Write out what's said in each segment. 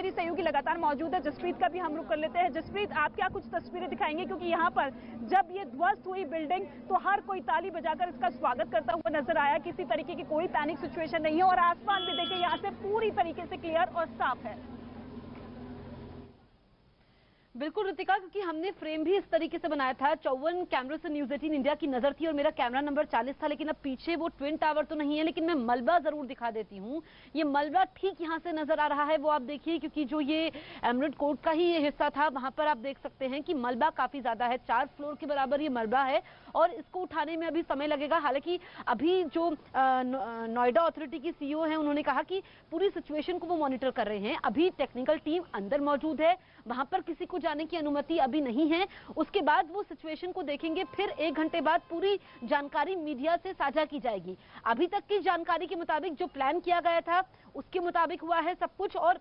मेरी सहयोगी लगातार मौजूद है, जसप्रीत का भी हम रुख कर लेते हैं। जसप्रीत, आप क्या कुछ तस्वीरें दिखाएंगे, क्योंकि यहाँ पर जब ये ध्वस्त हुई बिल्डिंग तो हर कोई ताली बजाकर इसका स्वागत करता हुआ नजर आया। किसी तरीके की कोई पैनिक सिचुएशन नहीं है और आसमान भी देखिए यहाँ से पूरी तरीके से क्लियर और साफ है। बिल्कुल ऋतिका, क्योंकि हमने फ्रेम भी इस तरीके से बनाया था। 54 कैमरे से न्यूज़ 18 इंडिया की नजर थी और मेरा कैमरा नंबर 40 था, लेकिन अब पीछे वो ट्विन टावर तो नहीं है, लेकिन मैं मलबा जरूर दिखा देती हूँ। ये मलबा ठीक यहाँ से नजर आ रहा है, वो आप देखिए, क्योंकि जो ये एमरेट कोर्ट का ही ये हिस्सा था, वहां पर आप देख सकते हैं कि मलबा काफी ज्यादा है। 4 फ्लोर के बराबर ये मलबा है और इसको उठाने में अभी समय लगेगा। हालांकि अभी जो नोएडा अथॉरिटी की सीईओ है, उन्होंने कहा कि पूरी सिचुएशन को वो मॉनिटर कर रहे हैं। अभी टेक्निकल टीम अंदर मौजूद है, वहां पर किसी को जाने की अनुमति अभी नहीं है। उसके बाद वो सिचुएशन को देखेंगे, फिर 1 घंटे बाद पूरी जानकारी मीडिया से साझा की जाएगी। अभी तक की जानकारी के मुताबिक जो प्लान किया गया था उसके मुताबिक हुआ है सब कुछ, और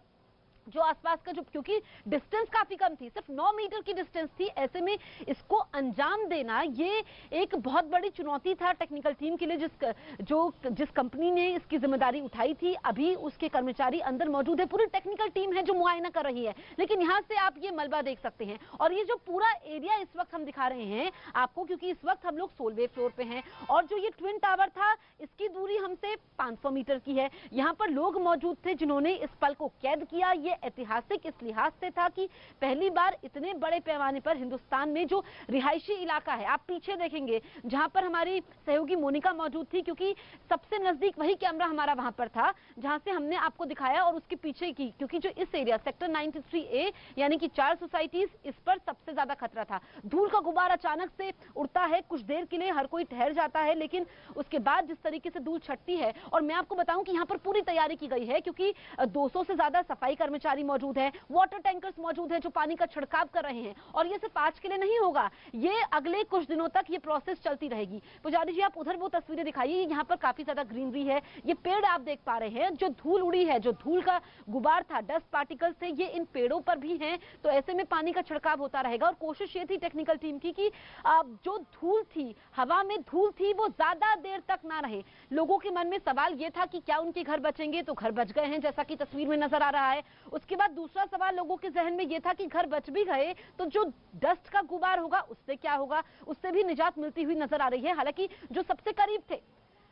जो आसपास का जो, क्योंकि डिस्टेंस काफी कम थी, सिर्फ 9 मीटर की डिस्टेंस थी, ऐसे में इसको अंजाम देना ये एक बहुत बड़ी चुनौती था टेक्निकल टीम के लिए, जिस कंपनी ने इसकी जिम्मेदारी उठाई थी। अभी उसके कर्मचारी अंदर मौजूद है, पूरी टेक्निकल टीम है जो मुआयना कर रही है। लेकिन यहाँ से आप ये मलबा देख सकते हैं और ये जो पूरा एरिया इस वक्त हम दिखा रहे हैं आपको, क्योंकि इस वक्त हम लोग 16वें फ्लोर पे हैं और जो ये ट्विन टावर था इसकी दूरी हमसे 500 मीटर की है। यहाँ पर लोग मौजूद थे जिन्होंने इस पल को कैद किया। ये ऐतिहासिक इस लिहाज से था कि पहली बार इतने बड़े पैमाने पर हिंदुस्तान में जो रिहायशी इलाका है, आप पीछे देखेंगे जहां पर हमारी सहयोगी मोनिका मौजूद थी, क्योंकि सबसे नजदीक वही कैमरा हमारा वहां पर था जहां से हमने आपको दिखाया, और उसके पीछे की, क्योंकि जो इस एरिया सेक्टर 93A यानी कि 4 सोसाइटीज, इस पर सबसे ज्यादा खतरा था। धूल का गुबार अचानक से उड़ता है, कुछ देर के लिए हर कोई ठहर जाता है, लेकिन उसके बाद जिस तरीके से धूल छटती है, और मैं आपको बताऊं कि यहाँ पर पूरी तैयारी की गई है, क्योंकि 200 से ज्यादा सफाई कर्मचारी मौजूद है, वाटर टैंकर्स मौजूद है जो पानी का छिड़काव कर रहे हैं, और ये सिर्फ आज के लिए नहीं होगा, ये अगले कुछ दिनों तक ये प्रोसेस चलती रहेगी। पुजारी जी, आप उधर वो तस्वीरें दिखाइए, यहाँ पर काफी ज्यादा ग्रीनरी है, ये पेड़ आप देख पा रहे हैं, जो धूल उड़ी है, जो धूल का गुबार था, डस्ट पार्टिकल्स थे, ये इन पेड़ों पर भी हैं, तो ऐसे में पानी का छिड़काव होता रहेगा। और कोशिश ये थी टेक्निकल टीम की कि जो धूल थी, हवा में धूल थी, वो ज्यादा देर तक ना रहे। लोगों के मन में सवाल ये था कि क्या उनके घर बचेंगे, तो घर बच गए हैं जैसा कि तस्वीर में नजर आ रहा है। उसके बाद दूसरा सवाल लोगों के जहन में यह था कि घर बच भी गए तो जो डस्ट का गुबार होगा उससे क्या होगा, उससे भी निजात मिलती हुई नजर आ रही है। हालांकि जो सबसे करीब थे,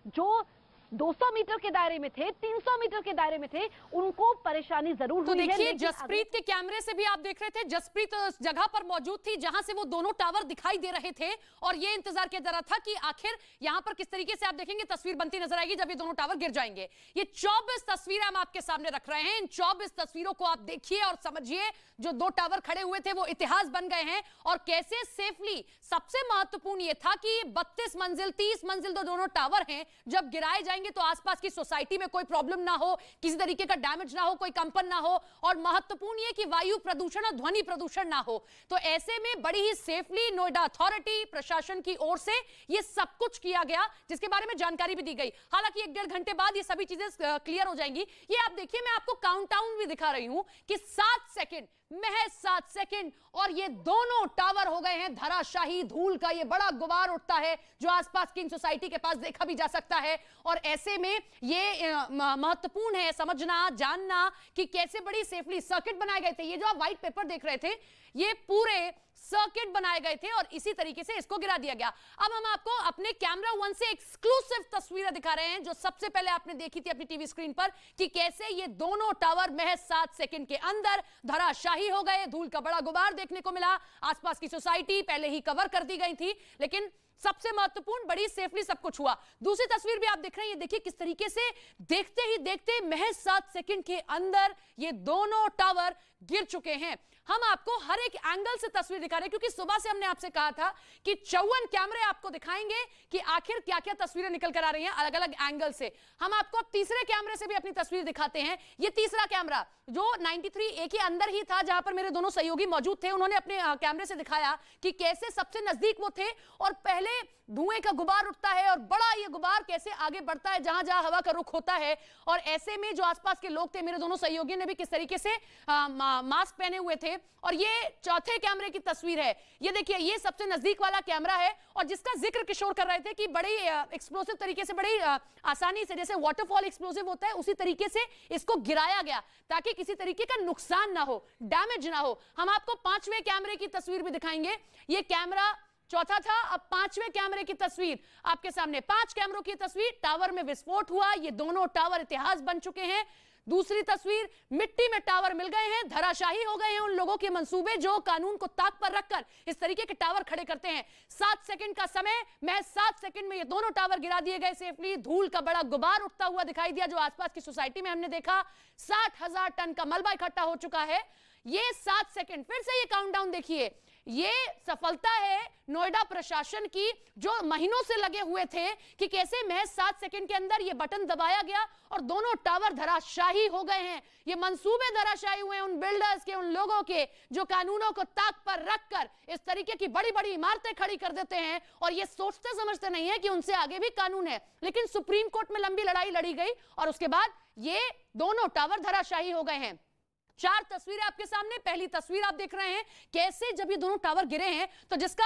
जो 200 मीटर के दायरे में थे, 300 मीटर के दायरे में थे, उनको परेशानी जरूर हुई है। तो देखिए, जसप्रीत के कैमरे से भी आप देख रहे थे, जसप्रीत उस जगह पर मौजूद थी जहां से वो दोनों टावर दिखाई दे रहे थे, और ये इंतजार किया जा रहा था कि आखिर यहां पर किस तरीके से, आप देखेंगे तस्वीर बनती नजर आएगी जब ये दोनों टावर गिर जाएंगे। ये 24 तस्वीरें हम आपके सामने रख रहे हैं, इन 24 तस्वीरों को आप देखिए और समझिए, जो 2 टावर खड़े हुए थे वो इतिहास बन गए हैं, और कैसे सेफली, सबसे महत्वपूर्ण ये था कि 32 मंजिल 30 मंजिल दोनों टावर हैं, जब गिराए जाएंगे तो आसपास की सोसाइटी में कोई प्रॉब्लम ना हो, किसी तरीके का डैमेज ना हो, कोई कंपन ना हो, और महत्वपूर्ण ये कि वायु प्रदूषण और ध्वनि प्रदूषण ना हो। तो ऐसे में बड़ी ही सेफली नोएडा अथॉरिटी प्रशासन की ओर से ये सब कुछ किया गया, जिसके बारे में जानकारी भी दी गई। हालांकि 1-1.5 घंटे बाद ये सभी चीजें क्लियर हो जाएंगी। ये आप देखिए, मैं आपको काउंटडाउन भी दिखा रही हूं कि 7 सेकंड, महज 7 सेकंड, और ये दोनों टावर हो गए हैं धराशाही। धूल का ये बड़ा गुबार उठता है जो आसपास की इन सोसाइटी के पास देखा भी जा सकता है। और ऐसे में ये महत्वपूर्ण है समझना, जानना कि कैसे बड़ी सेफली सर्किट बनाए गए थे। ये जो आप व्हाइट पेपर देख रहे थे, ये पूरे सर्किट बनाए गए थे और इसी तरीके से इसको गिरा दिया गया। अब हम आपको अपने कैमरा 1 से एक्सक्लूसिव तस्वीरें दिखा रहे हैं, जो सबसे पहले आपने देखी थी अपनी टीवी स्क्रीन पर, कि कैसे ये दोनों टावर महज 7 सेकंड के अंदर धराशाही हो गए। धूल का बड़ा गुबार देखने को मिला, आसपास की सोसाइटी पहले ही कवर कर दी गई थी, लेकिन सबसे महत्वपूर्ण, बड़ी सेफली सब कुछ हुआ। दूसरी तस्वीर भी आप देख रहे हैं, ये देखिए किस तरीके से देखते ही देखते महज 7 सेकंड के अंदर ये दोनों टावर गिर चुके हैं। हम आपको हर एक एंगल से तस्वीर दिखा रहे हैं, क्योंकि सुबह से हमने आपसे कहा था कि 54 कैमरे आपको दिखाएंगे कि आखिर क्या क्या तस्वीरें निकल कर आ रही हैं अलग अलग एंगल से। हम आपको अब तीसरे कैमरे से भी अपनी तस्वीर दिखाते हैं। ये तीसरा कैमरा जो 93A के अंदर ही था, जहां पर मेरे दोनों सहयोगी मौजूद थे, उन्होंने अपने कैमरे से दिखाया कि कैसे सबसे नजदीक वो थे और पहले पहले धुएं का गुबार उठता है और बड़ा ये गुबार कैसे आगे बढ़ता है जहां जहां हवा का रुख होता है। और ऐसे में जो आसपास के लोग थे, मेरे दोनों सहयोगियों ने भी किस तरीके से मास्क पहने हुए थे। और ये चौथे कैमरे की तस्वीर है, ये देखिए, ये सबसे नजदीक वाला कैमरा है और जिसका जिक्र किशोर कर रहे थे कि बड़ी एक्सप्लोसिव तरीके से, बड़ी आसानी से, जैसे वाटरफॉल एक्सप्लोसिव होता है उसी तरीके से इसको गिराया गया ताकि किसी तरीके का नुकसान ना हो, डैमेज ना हो। हम आपको 5वें कैमरे की तस्वीर भी दिखाएंगे। ये कैमरा चौथा था, अब 5वें कैमरे की तस्वीर आपके सामने। 5 कैमरों की तस्वीर, टावर में विस्फोट हुआ, ये दोनों टावर इतिहास बन चुके हैं। दूसरी तस्वीर, मिट्टी में टावर मिल गए हैं, धराशाही हो गए हैं उन लोगों के मंसूबे जो कानून को ताक पर रखकर इस तरीके के टावर खड़े करते हैं। 7 सेकंड का समय, महज 7 सेकंड में ये दोनों टावर गिरा दिए गए सेफली। धूल का बड़ा गुबार उठता हुआ दिखाई दिया जो आसपास की सोसाइटी में हमने देखा। 60,000 टन का मलबा इकट्ठा हो चुका है। ये 7 सेकंड, फिर से ये काउंटडाउन देखिए, ये सफलता है नोएडा प्रशासन की जो महीनों से लगे हुए थे कि कैसे महज 7 सेकंड के अंदर ये बटन दबाया गया और दोनों टावर धराशाही हो गए हैं। ये मंसूबे धराशाही हुए उन बिल्डर्स के, उन लोगों के जो कानूनों को ताक पर रखकर इस तरीके की बड़ी बड़ी इमारतें खड़ी कर देते हैं और ये सोचते समझते नहीं है कि उनसे आगे भी कानून है। लेकिन सुप्रीम कोर्ट में लंबी लड़ाई लड़ी गई और उसके बाद ये दोनों टावर धराशाही हो गए हैं। 4 तस्वीरें आपके सामने। पहली तस्वीर आप देख रहे हैं कैसे जब ये दोनों टावर गिरे हैं तो जिसका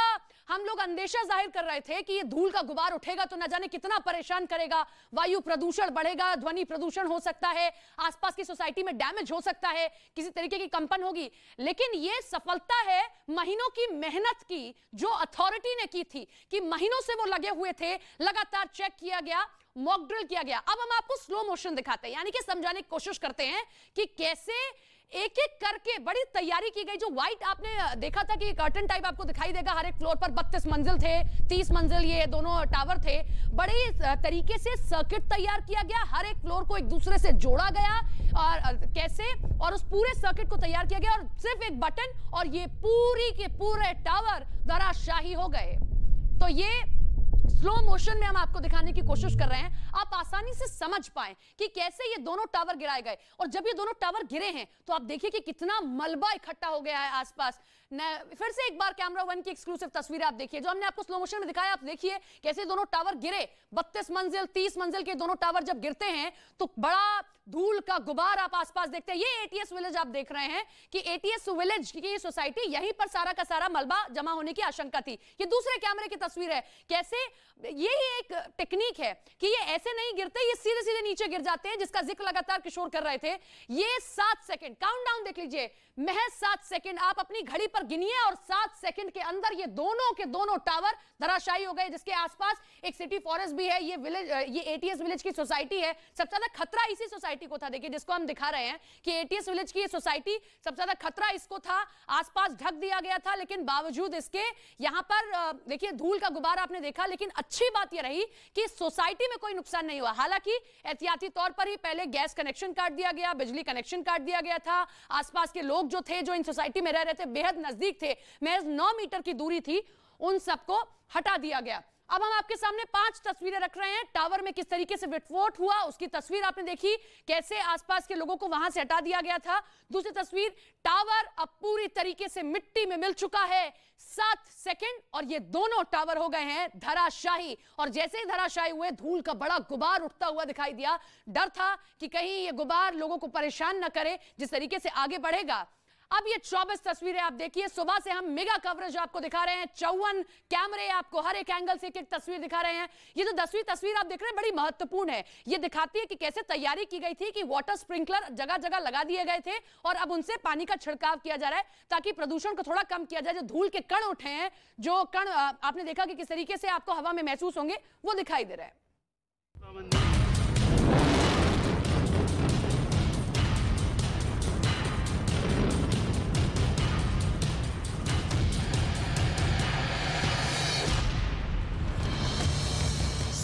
हम लोग अंदेशा जाहिर कर रहे थे कि ये धूल का गुबार उठेगा तो न जाने कितना परेशान करेगा, वायु प्रदूषण बढ़ेगा, ध्वनि प्रदूषण हो सकता है, आसपास की सोसाइटी में डैमेज हो सकता है, किसी तरीके की कंपन होगी। लेकिन ये सफलता है महीनों की मेहनत की जो अथॉरिटी ने की थी, कि महीनों से वो लगे हुए थे, लगातार चेक किया गया, मॉक ड्रिल किया गया। अब हम आपको स्लो मोशन दिखाते हैं, यानी कि समझाने की कोशिश करते हैं कि कैसे एक एक करके बड़ी तैयारी की गई। जो व्हाइट आपने देखा था कि कर्टन टाइप आपको दिखाई देगा, हर एक फ्लोर पर 32 मंजिल थे, 30 मंजिल ये दोनों टावर थे। बड़ी तरीके से सर्किट तैयार किया गया, हर एक फ्लोर को एक दूसरे से जोड़ा गया और कैसे, और उस पूरे सर्किट को तैयार किया गया और सिर्फ एक बटन और ये पूरी के पूरे टावर धराशाही हो गए। तो ये स्लो मोशन में हम आपको दिखाने की कोशिश कर रहे हैं, आप आसानी से समझ पाएं कि कैसे ये दोनों टावर गिराए गए। और जब ये दोनों टावर गिरे हैं तो आप देखिए कि कितना मलबा इकट्ठा हो गया है आसपास। फिर से एक बार कैमरा 1 की एक्सक्लूसिव तस्वीर आप देखिए जो हमने आपको स्लो मोशन में दिखाया। आप देखिए कैसे दोनों टावर गिरे, 32 मंजिल 30 मंजिल के दोनों टावर जब गिरते हैं तो बड़ा धूल का गुबार आप आसपास देखते हैं। ये एटीएस विलेज आप देख रहे हैं कि एटीएस विलेज की सोसाइटी, यहीं पर सारा का सारा मलबा जमा होने की आशंका थी। ये दूसरे कैमरे की तस्वीर है, कैसे यही एक टेक्निक है कि ये ऐसे नहीं गिरते, ये सीधे सीधे नीचे गिर जाते हैं, जिसका जिक्र लगातार किशोर कर रहे थे। ये 7 सेकंड काउंटडाउन देख लीजिए, महज 7 सेकंड आप अपनी घड़ी पर गिनिए और 7 सेकंड के अंदर ये दोनों के दोनों टावर धराशायी हो गए। जिसके आसपास एक सिटी फॉरेस्ट भी है, ये विलेज, ये एटीएस विलेज की सोसाइटी है। सबसे ज्यादा खतरा इसी सोसाइटी को था, देखिए जिसको हम दिखा रहे हैं कि एटीएस विलेज की सोसाइटी, सबसे ज्यादा खतरा इसको था। आसपास ढक दिया गया था लेकिन बावजूद इसके यहां पर देखिए धूल का गुबार आपने देखा। लेकिन अच्छी बात यह रही कि सोसाइटी में कोई नुकसान नहीं हुआ। हालांकि एहतियाती तौर पर ही पहले गैस कनेक्शन काट दिया गया, बिजली कनेक्शन काट दिया गया था। आसपास के लोग जो थे, जो इन सोसाइटी में रह रहे थे, बेहद नजदीक थे, महज 9 मीटर की दूरी थी, उन सबको हटा दिया गया। अब हम आपके सामने 5 तस्वीरें रख रहे हैं। टावर में किस तरीके से विस्फोट हुआ उसकी तस्वीर आपने देखी, कैसे आसपास के लोगों को वहां से हटा दिया गया था। दूसरी तस्वीर, टावर अब पूरी तरीके से मिट्टी में मिल चुका है। 7 सेकंड और ये दोनों टावर हो गए हैं धराशाही। और जैसे ही धराशाही हुए, धूल का बड़ा गुबार उठता हुआ दिखाई दिया। डर था कि कहीं ये गुबार लोगों को परेशान न करे जिस तरीके से आगे बढ़ेगा। अब ये 24 तस्वीरें आप देखिए, सुबह से हम मेगा कवरेज आपको दिखा रहे हैं। 54 कैमरे आपको हर एक एंगल से एक तस्वीर दिखा रहे हैं। ये जो 10वीं तस्वीर आप देख रहे हैं बड़ी महत्वपूर्ण है। ये दिखाती है कि कैसे तैयारी की गई थी कि वाटर स्प्रिंकलर जगह जगह लगा दिए गए थे और अब उनसे पानी का छिड़काव किया जा रहा है ताकि प्रदूषण को थोड़ा कम किया जाए। जो धूल के कण उठे हैं, जो कण आपने देखा कि किस तरीके से आपको हवा में महसूस होंगे, वो दिखाई दे रहा है।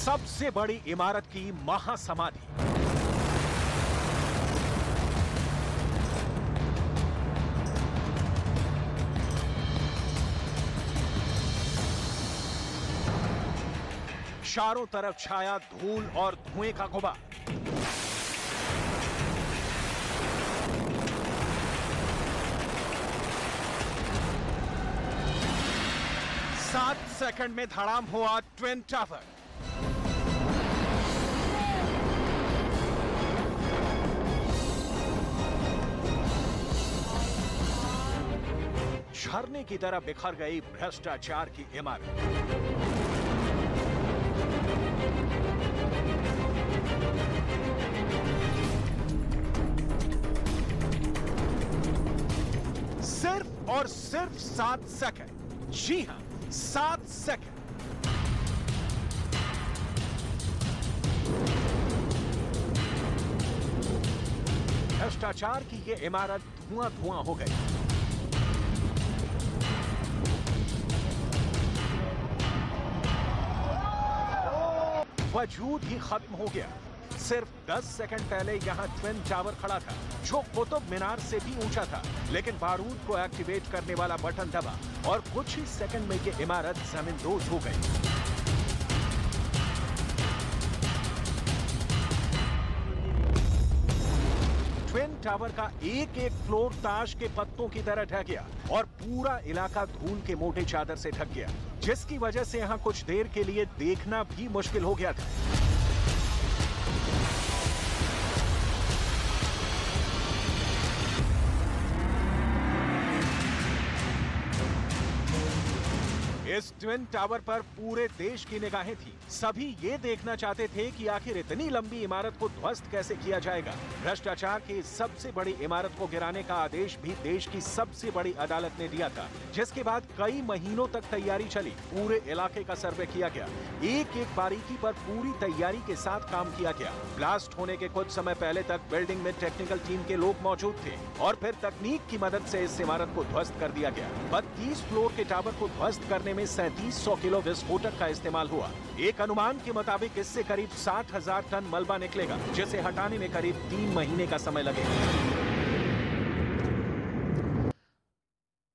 सबसे बड़ी इमारत की महासमाधि, चारों तरफ छाया धूल और धुएं का गुबार। 7 सेकंड में धड़ाम हुआ ट्विन टावर। झरने की तरह बिखर गई भ्रष्टाचार की इमारत। सिर्फ और सिर्फ 7 सेकंड। जी हां, 7 सेकंड। भ्रष्टाचार की यह इमारत धुआं धुआं हो गई। वजूद ही खत्म हो गया। सिर्फ 10 सेकंड पहले यहां ट्विन टावर खड़ा था, जो कुतुब मीनार से भी ऊंचा था, लेकिन बारूद को एक्टिवेट करने वाला बटन दबा और कुछ ही सेकंड में यह इमारत जमींदोज हो गई। ट्विन टावर का एक एक फ्लोर ताश के पत्तों की तरह ढह गया और पूरा इलाका धूल के मोटे चादर से ढक गया, जिसकी वजह से यहां कुछ देर के लिए देखना भी मुश्किल हो गया था। इस ट्विन टावर पर पूरे देश की निगाहें थी। सभी ये देखना चाहते थे कि आखिर इतनी लंबी इमारत को ध्वस्त कैसे किया जाएगा। भ्रष्टाचार की सबसे बड़ी इमारत को गिराने का आदेश भी देश की सबसे बड़ी अदालत ने दिया था, जिसके बाद कई महीनों तक तैयारी चली। पूरे इलाके का सर्वे किया गया, एक एक बारीकी पर पूरी तैयारी के साथ काम किया गया। ब्लास्ट होने के कुछ समय पहले तक बिल्डिंग में टेक्निकल टीम के लोग मौजूद थे और फिर तकनीक की मदद से इस इमारत को ध्वस्त कर दिया गया। 32 फ्लोर के टावर को ध्वस्त करने में 3700 किलो विस्फोटक का इस्तेमाल हुआ। एक अनुमान के मुताबिक इससे करीब 60,000 टन मलबा निकलेगा, जिसे हटाने में करीब 3 महीने का समय लगेगा।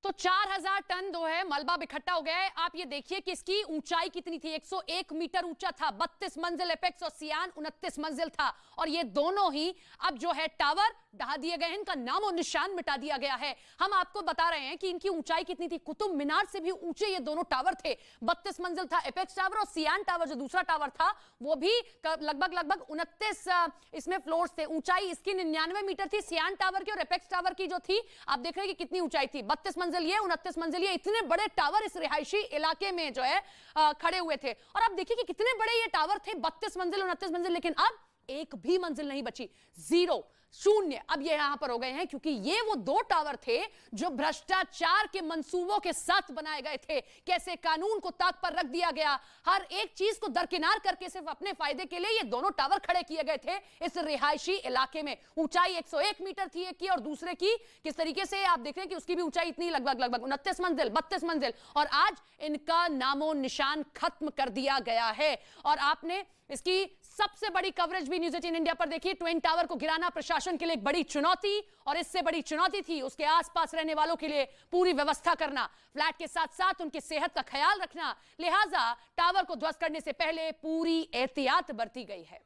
तो 4000 टन जो है मलबा इकट्ठा हो गया है। आप ये देखिए कि इसकी ऊंचाई कितनी थी, 101 मीटर ऊंचा था, 32 मंजिल एपेक्स और सियान 29 मंजिल था। और ये दोनों ही अब जो है टावर ढहा दिए गए हैं, इनका नामो निशान मिटा दिया गया है। हम आपको बता रहे हैं कि इनकी ऊंचाई कितनी थी। कुतुब मीनार से भी ऊंचे ये दोनों टावर थे। 32 मंजिल था एपेक्स टावर और सियान टावर जो दूसरा टावर था वो भी लगभग 29 इसमें फ्लोर्स थे। ऊंचाई इसकी 99 मीटर थी सियान टावर की, और एपेक्स टावर की जो थी आप देख रहे हैं कि कितनी ऊंचाई थी, 32 मंजिल ये, 29 मंजिल ये। इतने बड़े टावर इस रिहायशी इलाके में जो है खड़े हुए थे। और आप देखिए कि कितने बड़े ये टावर थे, 32 मंजिल 29 मंजिल, लेकिन अब एक भी मंजिल नहीं बची, 0 शून्य अब ये यहां पर हो गए हैं, क्योंकि ये वो 2 टावर थे जो भ्रष्टाचार के मंसूबों के साथ बनाए गए थे। कैसे कानून को ताक पर रख दिया गया, हर एक चीज को दरकिनार करके सिर्फ अपने फायदे के लिए ये दोनों टावर खड़े किए गए थे इस रिहायशी इलाके में। ऊंचाई 101 मीटर थी एक की, और दूसरे की किस तरीके से आप देख रहे हैं कि उसकी भी ऊंचाई इतनी लगभग 29 मंजिल 32 मंजिल। और आज इनका नामो निशान खत्म कर दिया गया है। और आपने इसकी सबसे बड़ी कवरेज भी न्यूज़ 18 इंडिया पर देखी। ट्विन टावर को गिराना प्रशासन के लिए एक बड़ी चुनौती, और इससे बड़ी चुनौती थी उसके आसपास रहने वालों के लिए पूरी व्यवस्था करना, फ्लैट के साथ साथ उनकी सेहत का ख्याल रखना। लिहाजा टावर को ध्वस्त करने से पहले पूरी एहतियात बरती गई है।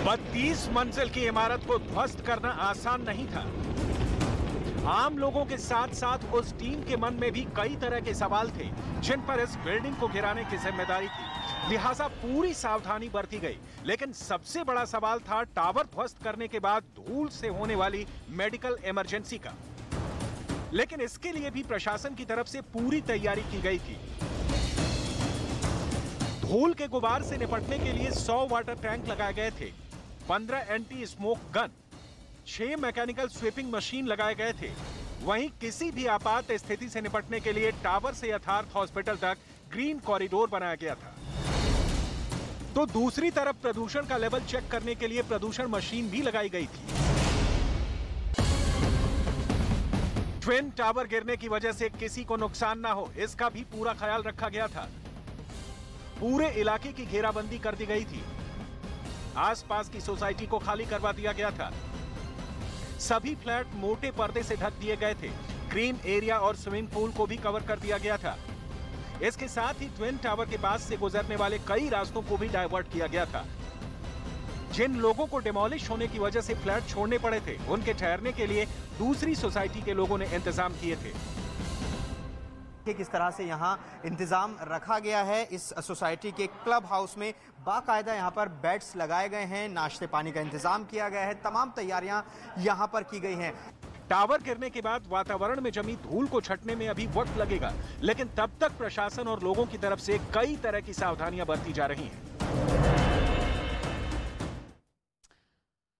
बत्तीस मंजिल की इमारत को ध्वस्त करना आसान नहीं था। आम लोगों के साथ साथ उस टीम के मन में भी कई तरह के सवाल थे, जिन पर इस बिल्डिंग को गिराने की जिम्मेदारी थी। लिहाजा पूरी सावधानी बरती गई। लेकिन सबसे बड़ा सवाल था टावर ध्वस्त करने के बाद धूल से होने वाली मेडिकल इमरजेंसी का। लेकिन इसके लिए भी प्रशासन की तरफ से पूरी तैयारी की गई थी। धूल के गुबार से निपटने के लिए 100 वाटर टैंक लगाए गए थे, 15 anti smoke gun, 6 mechanical sweeping machine लगाए गए थे। वहीं किसी भी आपात स्थिति से निपटने के लिए टावर से यथार्थ हॉस्पिटल तक ग्रीन कॉरिडोर बनाया गया था। तो दूसरी तरफ प्रदूषण का लेवल चेक करने के लिए प्रदूषण मशीन भी लगाई गई थी। ट्विन टावर गिरने की वजह से किसी को नुकसान ना हो, इसका भी पूरा ख्याल रखा गया था। पूरे इलाके की घेराबंदी कर दी गई थी। आसपास की सोसाइटी को खाली करवा दिया गया था। सभी फ्लैट मोटे पर्दे से ढक दिए गए थे। ग्रीन एरिया और स्विमिंग पूल को भी कवर कर दिया गया था। इसके साथ ही ट्विन टावर के पास से गुजरने वाले कई रास्तों को भी डायवर्ट किया गया था। जिन लोगों को डिमोलिश होने की वजह से फ्लैट छोड़ने पड़े थे, उनके ठहरने के लिए दूसरी सोसाइटी के लोगों ने इंतजाम किए थे। किस तरह से यहाँ इंतजाम रखा गया है। इस सोसाइटी के क्लब हाउस में बाकायदा यहाँ पर बेड्स लगाए गए हैं, नाश्ते पानी का इंतजाम किया गया है, तमाम तैयारियां यहाँ पर की गई हैं। टावर गिरने के बाद वातावरण में जमी धूल को छटने में अभी वक्त लगेगा, लेकिन तब तक प्रशासन और लोगों की तरफ से कई तरह की सावधानियां बरती जा रही हैं।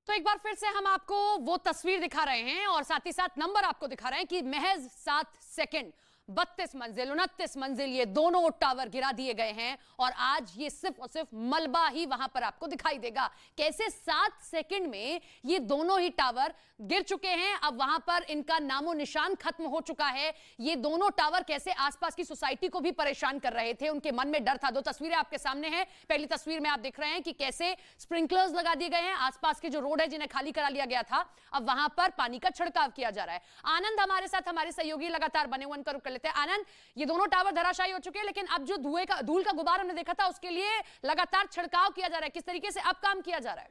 तो एक बार फिर से हम आपको वो तस्वीर दिखा रहे हैं और साथ ही साथ नंबर आपको दिखा रहे हैं कि महज 7 सेकंड 32 मंजिल 29 मंजिल ये दोनों टावर गिरा दिए गए हैं और आज ये सिर्फ और सिर्फ मलबा ही वहां पर आपको दिखाई देगा। कैसे 7 सेकंड में ये दोनों ही टावर गिर चुके हैं, अब वहां पर इनका नामो निशान खत्म हो चुका है। ये दोनों टावर कैसे आसपास की सोसाइटी को भी परेशान कर रहे थे, उनके मन में डर था। 2 तस्वीरें आपके सामने हैं। पहली तस्वीर में आप देख रहे हैं कि कैसे स्प्रिंकलर्स लगा दिए गए हैं, आसपास के जो रोड है जिन्हें खाली करा लिया गया था, अब वहां पर पानी का छिड़काव किया जा रहा है। आनंद हमारे साथ, हमारे सहयोगी लगातार बने हुए, उनका रुख कर लेते हैं। आनंद, ये दोनों टावर धराशायी हो चुके हैं, लेकिन अब जो धूल का गुबार हमने देखा था उसके लिए लगातार छिड़काव किया जा रहा है, किस तरीके से अब काम किया जा रहा है?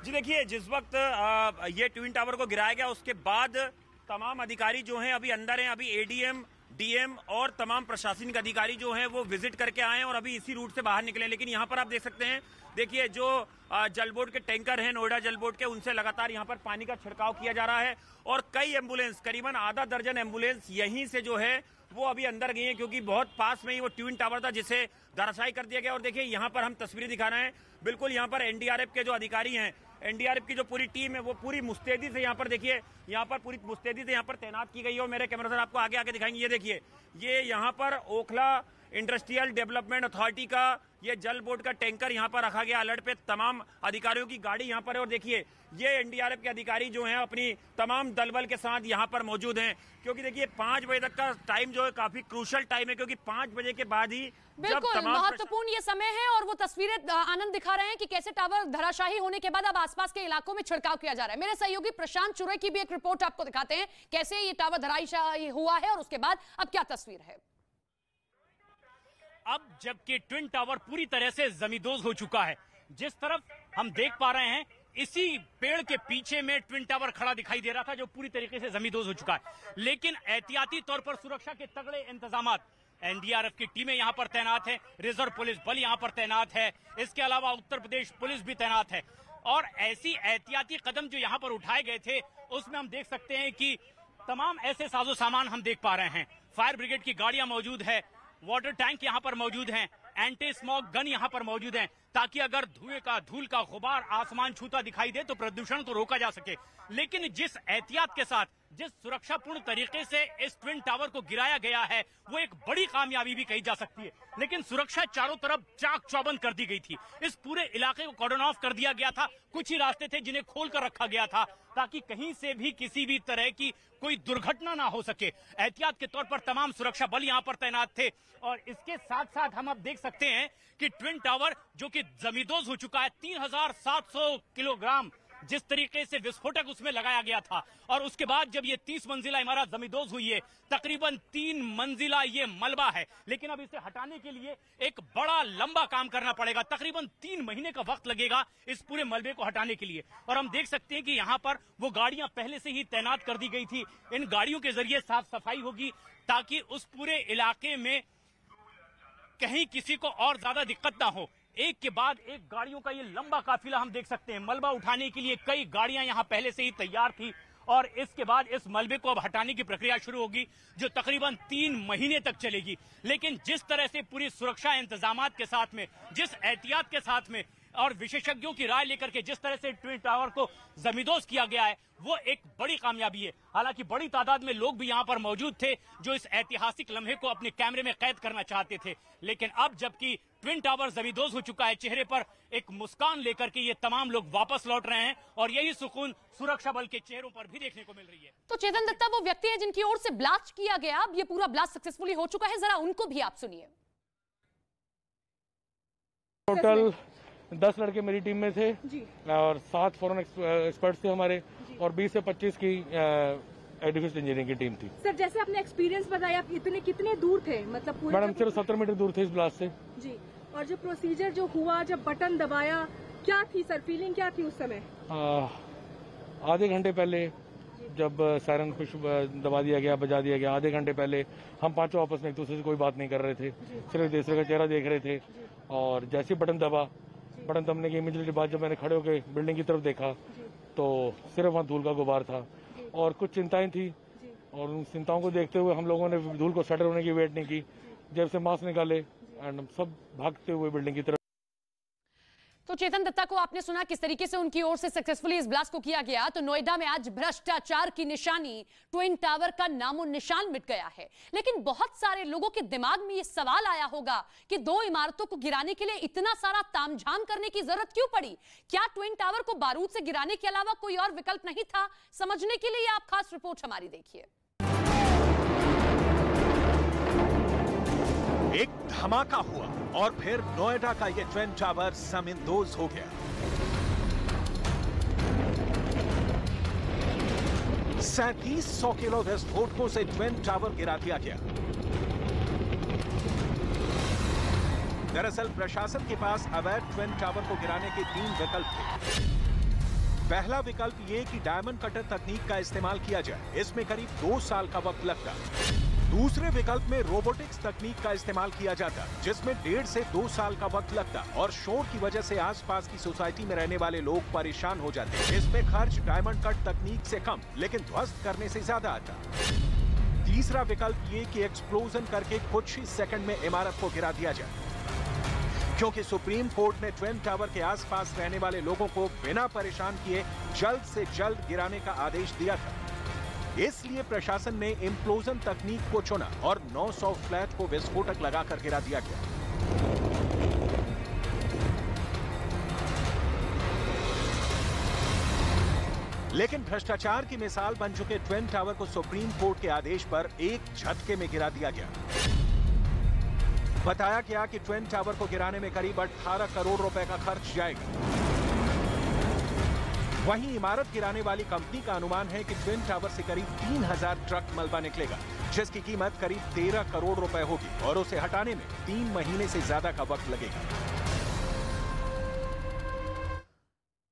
जी देखिए, जिस वक्त ये ट्विन टावर को गिराया गया उसके बाद तमाम अधिकारी जो हैं अभी अंदर हैं। अभी एडीएम, डीएम और तमाम प्रशासनिक अधिकारी जो हैं वो विजिट करके आए हैं और अभी इसी रूट से बाहर निकले। लेकिन यहाँ पर आप देख सकते हैं, देखिए जो जल बोर्ड के टैंकर हैं, नोएडा जल बोर्ड के, उनसे लगातार यहाँ पर पानी का छिड़काव किया जा रहा है और कई एम्बुलेंस, करीबन आधा दर्जन एम्बुलेंस यहीं से जो है वो अभी अंदर गई है, क्योंकि बहुत पास में ही वो ट्विन टावर था जिसे धराशायी कर दिया गया। और देखिए यहाँ पर हम तस्वीरें दिखा रहे हैं, बिल्कुल यहाँ पर एनडीआरएफ के जो अधिकारी हैं, एनडीआरएफ की जो पूरी टीम है वो पूरी मुस्तैदी से यहाँ पर, देखिए यहाँ पर पूरी मुस्तैदी से यहाँ पर तैनात की गई है। और मेरे कैमरा सर आपको आगे आगे दिखाएंगे, ये देखिए, ये यहाँ पर ओखला इंडस्ट्रियल डेवलपमेंट अथॉरिटी का ये जल बोर्ड का टैंकर यहाँ पर रखा गया अलर्ट पे, तमाम अधिकारियों की गाड़ी यहाँ पर है। और देखिए ये एनडीआरएफ के अधिकारी जो हैं अपनी तमाम दलबल के साथ यहाँ पर मौजूद हैं, क्योंकि देखिए 5 बजे तक का टाइम जो है काफी क्रूशल टाइम है, क्योंकि 5 बजे के बाद ही बिल्कुल महत्वपूर्ण ये समय है। और वो तस्वीरें आनंद दिखा रहे हैं कि कैसे टावर धराशायी होने के बाद अब आसपास के इलाकों में छिड़काव किया जा रहा है। मेरे सहयोगी प्रशांत चुरे की भी एक रिपोर्ट आपको दिखाते हैं, कैसे ये टावर धराशायी हुआ है और उसके बाद अब क्या तस्वीर है। अब जबकि ट्विन टावर पूरी तरह से जमींदोज हो चुका है, जिस तरफ हम देख पा रहे हैं इसी पेड़ के पीछे में ट्विन टावर खड़ा दिखाई दे रहा था जो पूरी तरीके से जमींदोज हो चुका है। लेकिन एहतियाती तौर पर सुरक्षा के तगड़े इंतजाम, एनडीआरएफ की टीमें यहां पर तैनात है, रिजर्व पुलिस बल यहां पर तैनात है, इसके अलावा उत्तर प्रदेश पुलिस भी तैनात है। और ऐसी एहतियाती कदम जो यहां पर उठाए गए थे उसमें हम देख सकते हैं कि तमाम ऐसे साजो सामान हम देख पा रहे हैं। फायर ब्रिगेड की गाड़ियां मौजूद है, वाटर टैंक यहां पर मौजूद हैं, एंटी स्मोक गन यहां पर मौजूद हैं, ताकि अगर धूल का गुबार आसमान छूता दिखाई दे तो प्रदूषण को रोका जा सके। लेकिन जिस एहतियात के साथ, जिस सुरक्षापूर्ण तरीके से इस ट्विन टावर को गिराया गया है वो एक बड़ी कामयाबी भी कही जा सकती है। लेकिन सुरक्षा चारों तरफ चाक चौबंद कर दी गई थी, इस पूरे इलाके को कॉर्डन ऑफ कर दिया गया था। कुछ ही रास्ते थे जिन्हें खोल कर रखा गया था ताकि कहीं से भी किसी भी तरह की कोई दुर्घटना ना हो सके। एहतियात के तौर पर तमाम सुरक्षा बल यहां पर तैनात थे। और इसके साथ साथ हम अब देख सकते हैं कि ट्विन टावर जो कि जमींदोज हो चुका है, 3700 किलोग्राम जिस तरीके से विस्फोटक उसमें लगाया गया था, और उसके बाद जब ये 30 मंजिला इमारत जमींदोज हुई है, तकरीबन 3 मंजिला ये मलबा है। लेकिन अब इसे हटाने के लिए एक बड़ा लंबा काम करना पड़ेगा, तकरीबन 3 महीने का वक्त लगेगा इस पूरे मलबे को हटाने के लिए। और हम देख सकते हैं कि यहाँ पर वो गाड़ियां पहले से ही तैनात कर दी गई थी, इन गाड़ियों के जरिए साफ सफाई होगी ताकि उस पूरे इलाके में कहीं किसी को और ज्यादा दिक्कत ना हो। एक के बाद एक गाड़ियों का ये लंबा काफिला हम देख सकते हैं। मलबा उठाने के लिए कई गाड़ियां यहां पहले से ही तैयार थी और इसके बाद इस मलबे को अब हटाने की प्रक्रिया शुरू होगी जो तकरीबन 3 महीने तक चलेगी। लेकिन जिस तरह से पूरी सुरक्षा इंतजामात के साथ में, जिस एहतियात के साथ में और विशेषज्ञों की राय लेकर के जिस तरह से ट्विन टावर को जमींदोज किया गया है वो एक बड़ी कामयाबी है। हालांकि बड़ी तादाद में लोग भी यहां पर मौजूद थे जो इस ऐतिहासिक लम्हे को अपने कैमरे में कैद करना चाहते थे। लेकिन अब जबकि ट्विन टावर जमींदोज हो चुका है, चेहरे पर एक मुस्कान लेकर के ये तमाम लोग वापस लौट रहे हैं और यही सुकून सुरक्षा बल के चेहरों पर भी देखने को मिल रही है। तो चेतन दत्ता वो व्यक्ति है जिनकी ओर से ब्लास्ट किया गया, अब ये पूरा ब्लास्ट सक्सेसफुली हो चुका है, जरा उनको भी आप सुनिए। टोटल 10 लड़के मेरी टीम में थे और 7 फॉरेन एक्सपर्ट्स थे हमारे और 20 से 25 की एडिफिस इंजीनियरिंग की टीम थी। सर जैसे आपने एक्सपीरियंस बताया, आप कितने दूर थे, मतलब पूरे मैडम सिर्फ 70 मीटर दूर थे इस ब्लास्ट से जी। और जो प्रोसीजर जो हुआ, जब बटन दबाया, क्या थी सर फीलिंग, क्या थी उस समय? आधे घंटे पहले जब सायरन कुछ दबा दिया गया, बजा दिया गया, आधे घंटे पहले हम पांचों आपस में एक दूसरे से कोई बात नहीं कर रहे थे, सिर्फ दूसरे का चेहरा देख रहे थे। और जैसे बटन दबा, बटन दबने के इमीडिएटली बाद जब मैंने खड़े होकर बिल्डिंग की तरफ देखा तो सिर्फ वहाँ धूल का गुबार था और कुछ चिंताएं थी। और उन चिंताओं को देखते हुए हम लोगों ने धूल को सेटल होने की वेट नहीं की, जब से मास्क निकाले एंड सब भागते हुए बिल्डिंग की तरफ। तो चेतन दत्ता को आपने सुना किस तरीके से उनकी ओर से सक्सेसफुली इस ब्लास्ट को किया गया। तो नोएडा में आज भ्रष्टाचार की निशानी, ट्विन टावर का नामो निशान मिट गया है। लेकिन बहुत सारे लोगों के दिमाग में यह सवाल आया होगा कि दो इमारतों को गिराने के लिए इतना सारा तामझाम करने की जरूरत क्यों पड़ी? क्या ट्विन टावर को बारूद से गिराने के अलावा कोई और विकल्प नहीं था? समझने के लिए आप खास रिपोर्ट हमारी देखिए। एक धमाका हुआ और फिर नोएडा का ये ट्विन टावर जमींदोज हो गया। 3700 किलो विस्फोटकों से ट्विन टावर गिरा दिया गया। दरअसल प्रशासन के पास अवैध ट्विन टावर को गिराने के 3 विकल्प थे। पहला विकल्प ये कि डायमंड कटर तकनीक का इस्तेमाल किया जाए, इसमें करीब 2 साल का वक्त लगता। दूसरे विकल्प में रोबोटिक्स तकनीक का इस्तेमाल किया जाता, जिसमें 1.5 से 2 साल का वक्त लगता और शोर की वजह से आसपास की सोसाइटी में रहने वाले लोग परेशान हो जाते। इसमें खर्च डायमंड कट तकनीक से कम लेकिन ध्वस्त करने से ज्यादा आता। तीसरा विकल्प ये कि एक्सप्लोजन करके कुछ ही सेकंड में इमारत को गिरा दिया जाए, क्योंकि सुप्रीम कोर्ट ने ट्विन टावर के आसपास रहने वाले लोगों को बिना परेशान किए जल्द से जल्द गिराने का आदेश दिया था। इसलिए प्रशासन ने इम्प्लोजन तकनीक को चुना और 900 फ्लैट को विस्फोटक लगाकर गिरा दिया गया। लेकिन भ्रष्टाचार की मिसाल बन चुके ट्विन टावर को सुप्रीम कोर्ट के आदेश पर एक झटके में गिरा दिया गया। बताया गया कि ट्विन टावर को गिराने में करीब 18 करोड़ रुपए का खर्च जाएगा। वहीं इमारत गिराने वाली कंपनी का अनुमान है कि ट्विन टावर से करीब 3000 ट्रक मलबा निकलेगा, जिसकी कीमत करीब 13 करोड़ रुपए होगी और उसे हटाने में 3 महीने से ज्यादा का वक्त लगेगा।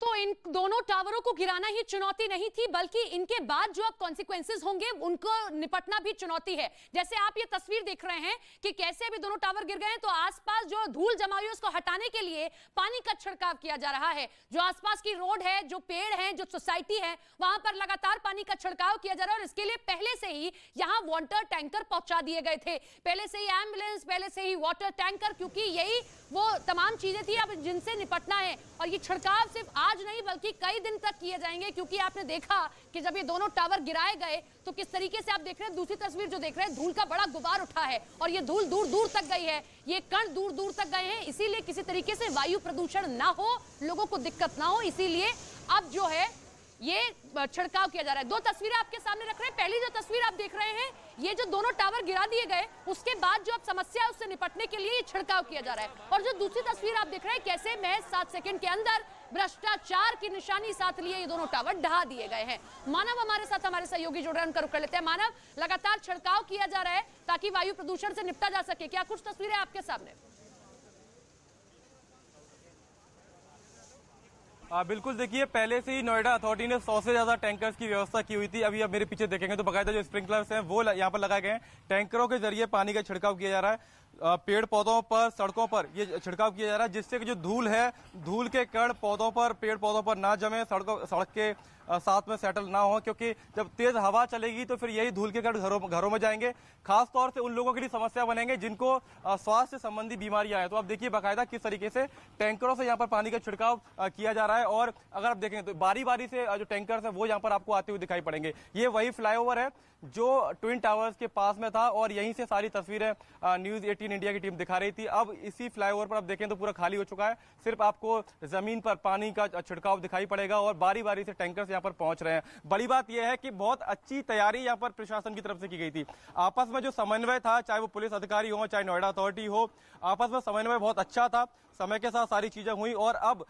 तो इन दोनों टावरों को गिराना ही चुनौती नहीं थी, बल्कि इनके बाद जो अब कॉन्सिक्वेंसेस होंगे उनको निपटना भी चुनौती है। जैसे आप ये तस्वीर देख रहे हैं कि कैसे अभी दोनों टावर गिर गए हैं, तो आसपास जो धूल जमा हुई है उसको हटाने के लिए पानी का छिड़काव किया जा रहा है। जो आसपास की रोड है, जो पेड़ है, जो सोसाइटी है, वहां पर लगातार पानी का छिड़काव किया जा रहा है। और इसके लिए पहले से ही यहाँ वाटर टैंकर पहुंचा दिए गए थे, पहले से ही एम्बुलेंस, पहले से ही वाटर टैंकर, क्योंकि यही वो तमाम चीजें थी अब जिनसे निपटना है। और ये छिड़काव सिर्फ आज नहीं बल्कि कई दिन तक किए जाएंगे, क्योंकि आपने देखा कि जब ये दोनों टावर गिराए गए तो किस तरीके से आप देख रहे हैं, दूसरी तस्वीर जो देख रहे हैं, धूल का बड़ा गुबार उठा है और ये धूल दूर दूर तक गई है, ये कण दूर दूर तक गए हैं। इसीलिए किसी तरीके से वायु प्रदूषण ना हो, लोगों को दिक्कत ना हो, इसीलिए अब जो है ये छिड़काव किया जा रहा है। 2 तस्वीरें आपके सामने रख रहे हैं। पहली जो तस्वीर आप देख रहे हैं, ये जो दोनों टावर गिरा दिए गए, उसके बाद जो अब समस्या है उससे निपटने के लिए ये छिड़काव किया जा रहा है। और जो दूसरी तस्वीर आप देख रहे हैं, कैसे महज 7 सेकंड के अंदर भ्रष्टाचार की निशानी साथ लिए ये दोनों टावर ढहा दिए गए हैं। मानव हमारे साथ, हमारे सहयोगी जुड़ रहे हैं, उनका रुख कर लेते हैं। मानव, लगातार छिड़काव किया जा रहा है ताकि वायु प्रदूषण से निपटा जा सके, क्या कुछ तस्वीरें आपके सामने? बिल्कुल, देखिए पहले से ही नोएडा अथॉरिटी ने 100 से ज्यादा टैंकर्स की व्यवस्था की हुई थी। अभी आप मेरे पीछे देखेंगे तो बाकायदा जो स्प्रिंकलर्स हैं वो यहाँ पर लगाए गए हैं। टैंकरों के जरिए पानी का छिड़काव किया जा रहा है। पेड़ पौधों पर, सड़कों पर ये छिड़काव किया जा रहा है, जिससे कि जो धूल है, धूल के कण पौधों पर, पेड़ पौधों पर ना जमे, सड़क के साथ में सेटल ना हो, क्योंकि जब तेज हवा चलेगी तो फिर यही धूल के कण घरों में जाएंगे। खास तौर से उन लोगों के लिए समस्या बनेंगे जिनको स्वास्थ्य संबंधी बीमारियां हैं। तो आप देखिए बाकायदा किस तरीके से टैंकरों से यहाँ पर पानी का छिड़काव किया जा रहा है। और अगर आप देखेंगे तो बारी बारी से जो टैंकर्स है वो यहाँ पर आपको आते हुए दिखाई पड़ेंगे। ये वही फ्लाईओवर है जो ट्विन टावर्स के पास में था और यहीं से सारी तस्वीरें न्यूज 18 इंडिया की टीम दिखा रही थी। अब इसी फ्लाईओवर पर आप देखें तो पूरा खाली हो चुका है, सिर्फ आपको जमीन पर पानी का छिड़काव दिखाई पड़ेगा और बारी बारी से टैंकर्स यहाँ पर पहुंच रहे हैं। बड़ी बात यह है कि बहुत अच्छी तैयारी यहाँ पर प्रशासन की तरफ से की गई थी। आपस में जो समन्वय था, चाहे वो पुलिस अधिकारी हो, चाहे नोएडा अथॉरिटी हो, आपस में समन्वय बहुत अच्छा था। समय के साथ सारी चीजें हुई और अब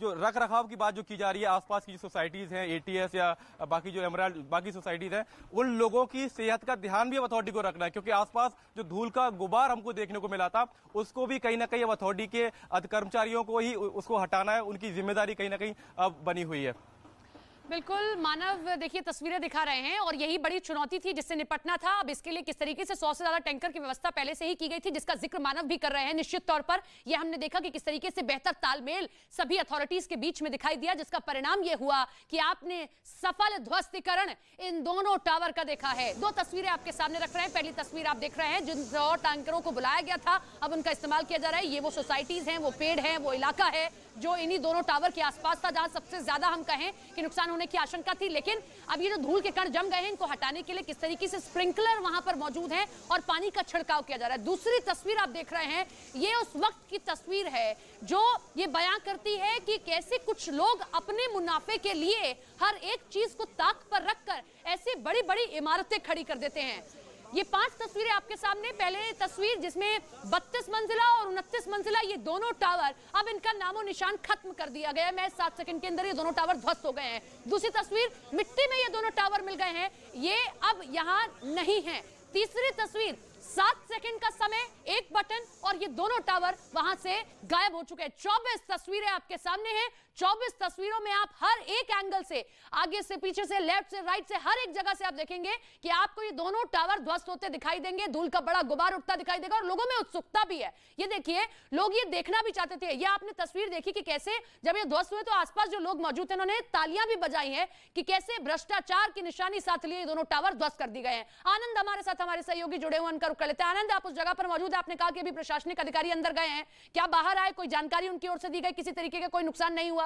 जो रख रखाव की बात जो की जा रही है, आसपास की जो सोसाइटीज हैं, एटीएस या बाकी जो एमराल्ड बाकी सोसाइटीज हैं, उन लोगों की सेहत का ध्यान भी अब अथॉरिटी को रखना है, क्योंकि आसपास जो धूल का गुबार हमको को देखने को मिला था, उसको भी कहीं ना कहीं अब अथॉरिटी के कर्मचारियों को ही उसको हटाना है, उनकी जिम्मेदारी कहीं ना कहीं अब बनी हुई है। बिल्कुल मानव, देखिए तस्वीरें दिखा रहे हैं और यही बड़ी चुनौती थी जिससे निपटना था। अब इसके लिए किस तरीके से 100 से ज्यादा टैंकर की व्यवस्था पहले से ही की गई थी, जिसका जिक्र मानव भी कर रहे हैं। निश्चित तौर पर यह हमने देखा कि किस तरीके से बेहतर तालमेल सभी अथॉरिटीज के बीच में दिखाई दिया, जिसका परिणाम यह हुआ कि आपने सफल ध्वस्तीकरण इन दोनों टावर का देखा है। दो तस्वीरें आपके सामने रख रहे हैं। पहली तस्वीर आप देख रहे हैं जिन 100 टैंकरों को बुलाया गया था, अब उनका इस्तेमाल किया जा रहा है। ये वो सोसाइटीज हैं, वो पेड़ हैं, वो इलाका है जो इन्हीं दोनों टावर के आसपास था, जहां सबसे ज्यादा हम कहें कि नुकसान होने की आशंका थी। लेकिन अब ये जो धूल के कण जम गए हैं, इनको हटाने के लिए किस तरीके से स्प्रिंकलर वहां पर मौजूद हैं और पानी का छिड़काव किया जा रहा है। दूसरी तस्वीर आप देख रहे हैं, ये उस वक्त की तस्वीर है जो ये बयां करती है कि कैसे कुछ लोग अपने मुनाफे के लिए हर एक चीज को ताक पर रखकर ऐसी बड़ी बड़ी इमारतें खड़ी कर देते हैं। ये 5 तस्वीरें आपके सामने। पहले तस्वीर जिसमें 32 मंजिला और 29 मंजिला ये दोनों टावर, अब इनका नामो निशान खत्म कर दिया गया है। मैं 7 सेकंड के अंदर ये दोनों टावर ध्वस्त हो गए हैं। दूसरी तस्वीर, मिट्टी में ये दोनों टावर मिल गए हैं, ये अब यहां नहीं है। तीसरी तस्वीर, 7 सेकंड का समय, एक बटन और ये दोनों टावर वहां से गायब हो चुके हैं। 24 तस्वीरें आपके सामने हैं। 24 तस्वीरों में आप हर एक एंगल से, आगे से, पीछे से, लेफ्ट से, राइट से, हर एक जगह से आप देखेंगे कि आपको ये दोनों टावर ध्वस्त होते दिखाई देंगे। धूल का बड़ा गुबार उठता दिखाई देगा और लोगों में उत्सुकता भी है। ये देखिए, लोग ये देखना भी चाहते थे। ये आपने तस्वीर देखी कि कैसे जब ये ध्वस्त हुए तो आसपास जो लोग मौजूद थे उन्होंने तालियां भी बजाई हैं कि कैसे भ्रष्टाचार की निशानी साथ लिए ये दोनों टावर ध्वस्त कर दिए गए हैं। आनंद हमारे साथ, हमारे सहयोगी जुड़े हुए, उनका रुख कर लेते हैं। आनंद, आप उस जगह पर मौजूद है, आपने कहा कि अभी प्रशासनिक अधिकारी अंदर गए हैं, क्या बाहर आए, कोई जानकारी उनकी ओर से दी गई, किसी तरीके का कोई नुकसान नहीं हुआ?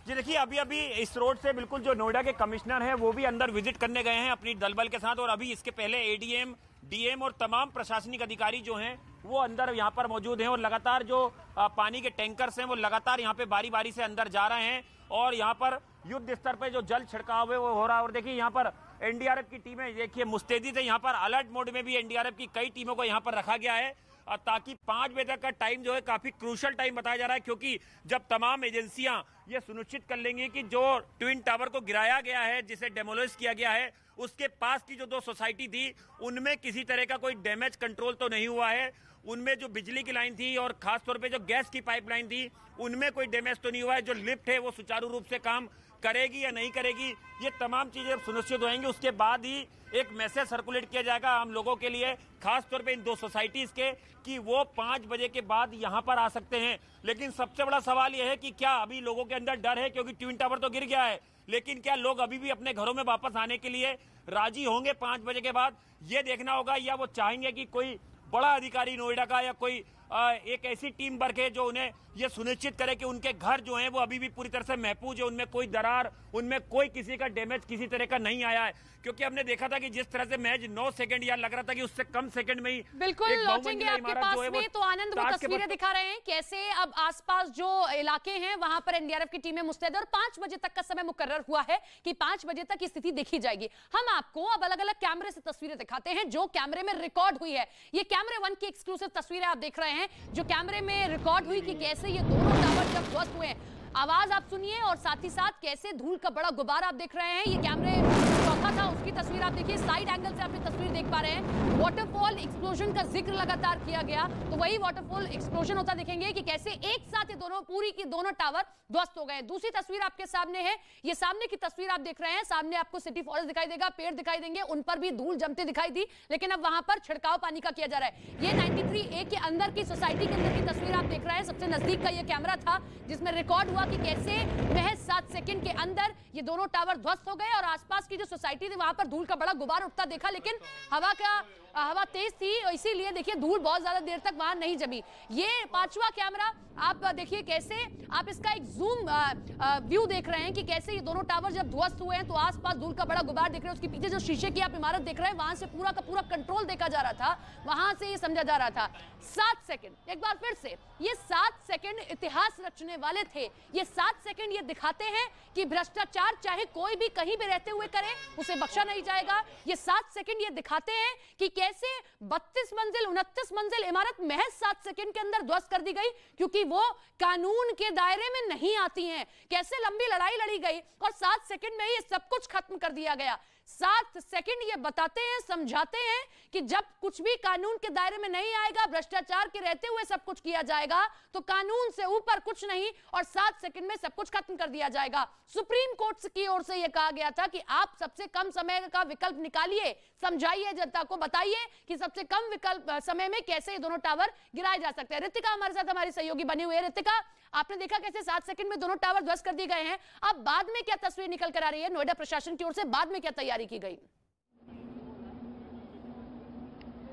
जी देखिए, अभी इस रोड से बिल्कुल जो नोएडा के कमिश्नर हैं वो भी अंदर विजिट करने गए हैं अपनी दलबल के साथ, और अभी इसके पहले एडीएम, डीएम और तमाम प्रशासनिक अधिकारी जो हैं वो अंदर यहाँ पर मौजूद हैं और लगातार जो पानी के टैंकर्स हैं वो लगातार यहाँ पे बारी बारी से अंदर जा रहे हैं और यहाँ पर युद्ध स्तर पे जो जल छिड़काव है वो हो रहा है। और देखिए यहाँ पर एनडीआरएफ की टीमें देखिए मुस्तैदी से यहाँ पर अलर्ट मोड में भी एनडीआरएफ की कई टीमों को यहाँ पर रखा गया है ताकि 5 बजे तक का टाइम जो है काफी क्रूशल टाइम बताया जा रहा है, क्योंकि जब तमाम एजेंसियां ये सुनिश्चित कर लेंगी कि जो ट्विन टावर को गिराया गया है, जिसे डेमोलिश किया गया है, उसके पास की जो 2 सोसाइटी थी उनमें किसी तरह का कोई डैमेज कंट्रोल तो नहीं हुआ है, उनमें जो बिजली की लाइन थी और खासतौर पे जो गैस की पाइपलाइन थी उनमें कोई डैमेज तो नहीं हुआ है, जो लिफ्ट है वो सुचारू रूप से काम करेगी या नहीं करेगी, ये तमाम चीजें सुनिश्चित होंगी। उसके बाद ही एक मैसेज सर्कुलेट किया जाएगा आम लोगों के लिए, खासतौर पे इन 2 सोसाइटीज के, कि वो 5 बजे के बाद यहाँ पर आ सकते हैं। लेकिन सबसे बड़ा सवाल यह है कि क्या अभी लोगों के अंदर डर है, क्योंकि ट्विन टावर तो गिर गया है, लेकिन क्या लोग अभी भी अपने घरों में वापस आने के लिए राजी होंगे 5 बजे के बाद, ये देखना होगा, या वो चाहेंगे कि कोई बड़ा अधिकारी नोएडा का या कोई एक ऐसी टीम वर्क है जो उन्हें ये सुनिश्चित करे कि उनके घर जो हैं वो अभी भी पूरी तरह से महफूज है, उनमें कोई दरार, उनमें कोई किसी का डैमेज किसी तरह का नहीं आया है। क्योंकि हमने देखा था कि जिस तरह से मैच 9 सेकंड या लग रहा था कि उससे कम सेकंड में ही बिल्कुल लौटेंगे आपके पास में। तो आनंद, वो तस्वीरें दिखा रहे हैं कैसे अब आसपास जो इलाके हैं वहां पर एनडीआरएफ की टीमें मुस्तैद और 5 बजे तक का समय मुकर्रर हुआ है कि 5 बजे तक स्थिति देखी जाएगी। हम आपको अब अलग अलग कैमरे से तस्वीरें दिखाते हैं जो कैमरे में रिकॉर्ड हुई है। ये कैमरे 1 की एक्सक्लूसिव तस्वीरें आप देख रहे हैं जो कैमरे में रिकॉर्ड हुई कि कैसे ये दोनों टावर जब ध्वस्त हुए, आवाज आप सुनिए और साथ ही साथ कैसे धूल का बड़ा गुबार आप देख रहे हैं। ये कैमरे चौथा था, उसकी तस्वीर आप देखिए, साइड एंगल से आपने तस्वीर देख पा रहे हैं। वाटरफॉल एक्सप्लोजन का जिक्र लगातार किया गया, तो वही वाटरफॉल एक्सप्लोजन होता देखेंगे कि कैसे एक साथ ये दोनों पूरी की दोनों टावर ध्वस्त हो गए। दूसरी तस्वीर आपके सामने है, ये सामने की तस्वीर आप देख रहे हैं, सामने आपको सिटी फॉरेस्ट दिखाई देगा, पेड़ दिखाई देंगे, उन पर भी धूल जमते दिखाई दी, लेकिन अब वहां पर छिड़काव पानी का किया जा रहा है। ये 93A के अंदर की सोसाइटी के अंदर की तस्वीर आप देख रहे हैं, सबसे नजदीक का ये कैमरा था जिसमें रिकॉर्ड हुआ कि कैसे महज 7 सेकंड के अंदर ये दोनों टावर ध्वस्त हो गए और आसपास की जो सोसाइटी थी वहां पर धूल का बड़ा गुबार उठता देखा, लेकिन हवा तेज थी, इसीलिए देखिए धूल बहुत ज्यादा देर तक वहां नहीं जमी। ये 5वां कैमरा आप देखिए कैसे आप इसका एक जूम व्यू देख रहे हैं कि कैसे ये दोनों टावर जब ध्वस्त हुए हैं तो आसपास धूल का बड़ा गुबार देख रहे हैं, उसके पीछे जो शीशे की आप इमारत देख रहे हैं वहां से पूरा का पूरा कंट्रोल देखा जा रहा था, वहां से ये समझा जा रहा था। 7 सेकंड, एक बार फिर से ये 7 सेकंड इतिहास रचने वाले थे। ये 7 सेकंड ये दिखाते हैं कि भ्रष्टाचार चाहे कोई भी कहीं भी रहते हुए करे उसे बख्शा नहीं जाएगा। ये 7 सेकंड ये दिखाते हैं कि कैसे 32 मंजिल 29 मंजिल इमारत महज 7 सेकंड के अंदर ध्वस्त कर दी गई, क्योंकि वो कानून के दायरे में नहीं आती हैं। कैसे लंबी लड़ाई लड़ी गई और 7 सेकंड में ही सब कुछ खत्म कर दिया गया। 7 सेकंड ये बताते हैं, समझाते हैं कि जब कुछ भी कानून के दायरे में नहीं आएगा, भ्रष्टाचार के रहते हुए सब कुछ किया जाएगा, तो कानून से ऊपर कुछ नहीं और 7 सेकंड में सब कुछ खत्म कर दिया जाएगा। सुप्रीम कोर्ट की ओर से यह कहा गया था कि आप सबसे कम समय का विकल्प निकालिए, समझाइए जनता को, बताइए कि सबसे कम विकल्प समय में कैसे ये दोनों टावर गिराए जा सकते हैं। रितिका हमारे साथ हमारी सहयोगी बनी हुई है। रितिका, आपने देखा कैसे 7 सेकंड में दोनों टावर ध्वस्त कर दिए गए हैं। अब बाद में क्या तस्वीर निकल कर आ रही है नोएडा प्रशासन की ओर से, बाद में क्या तैयारी की गई?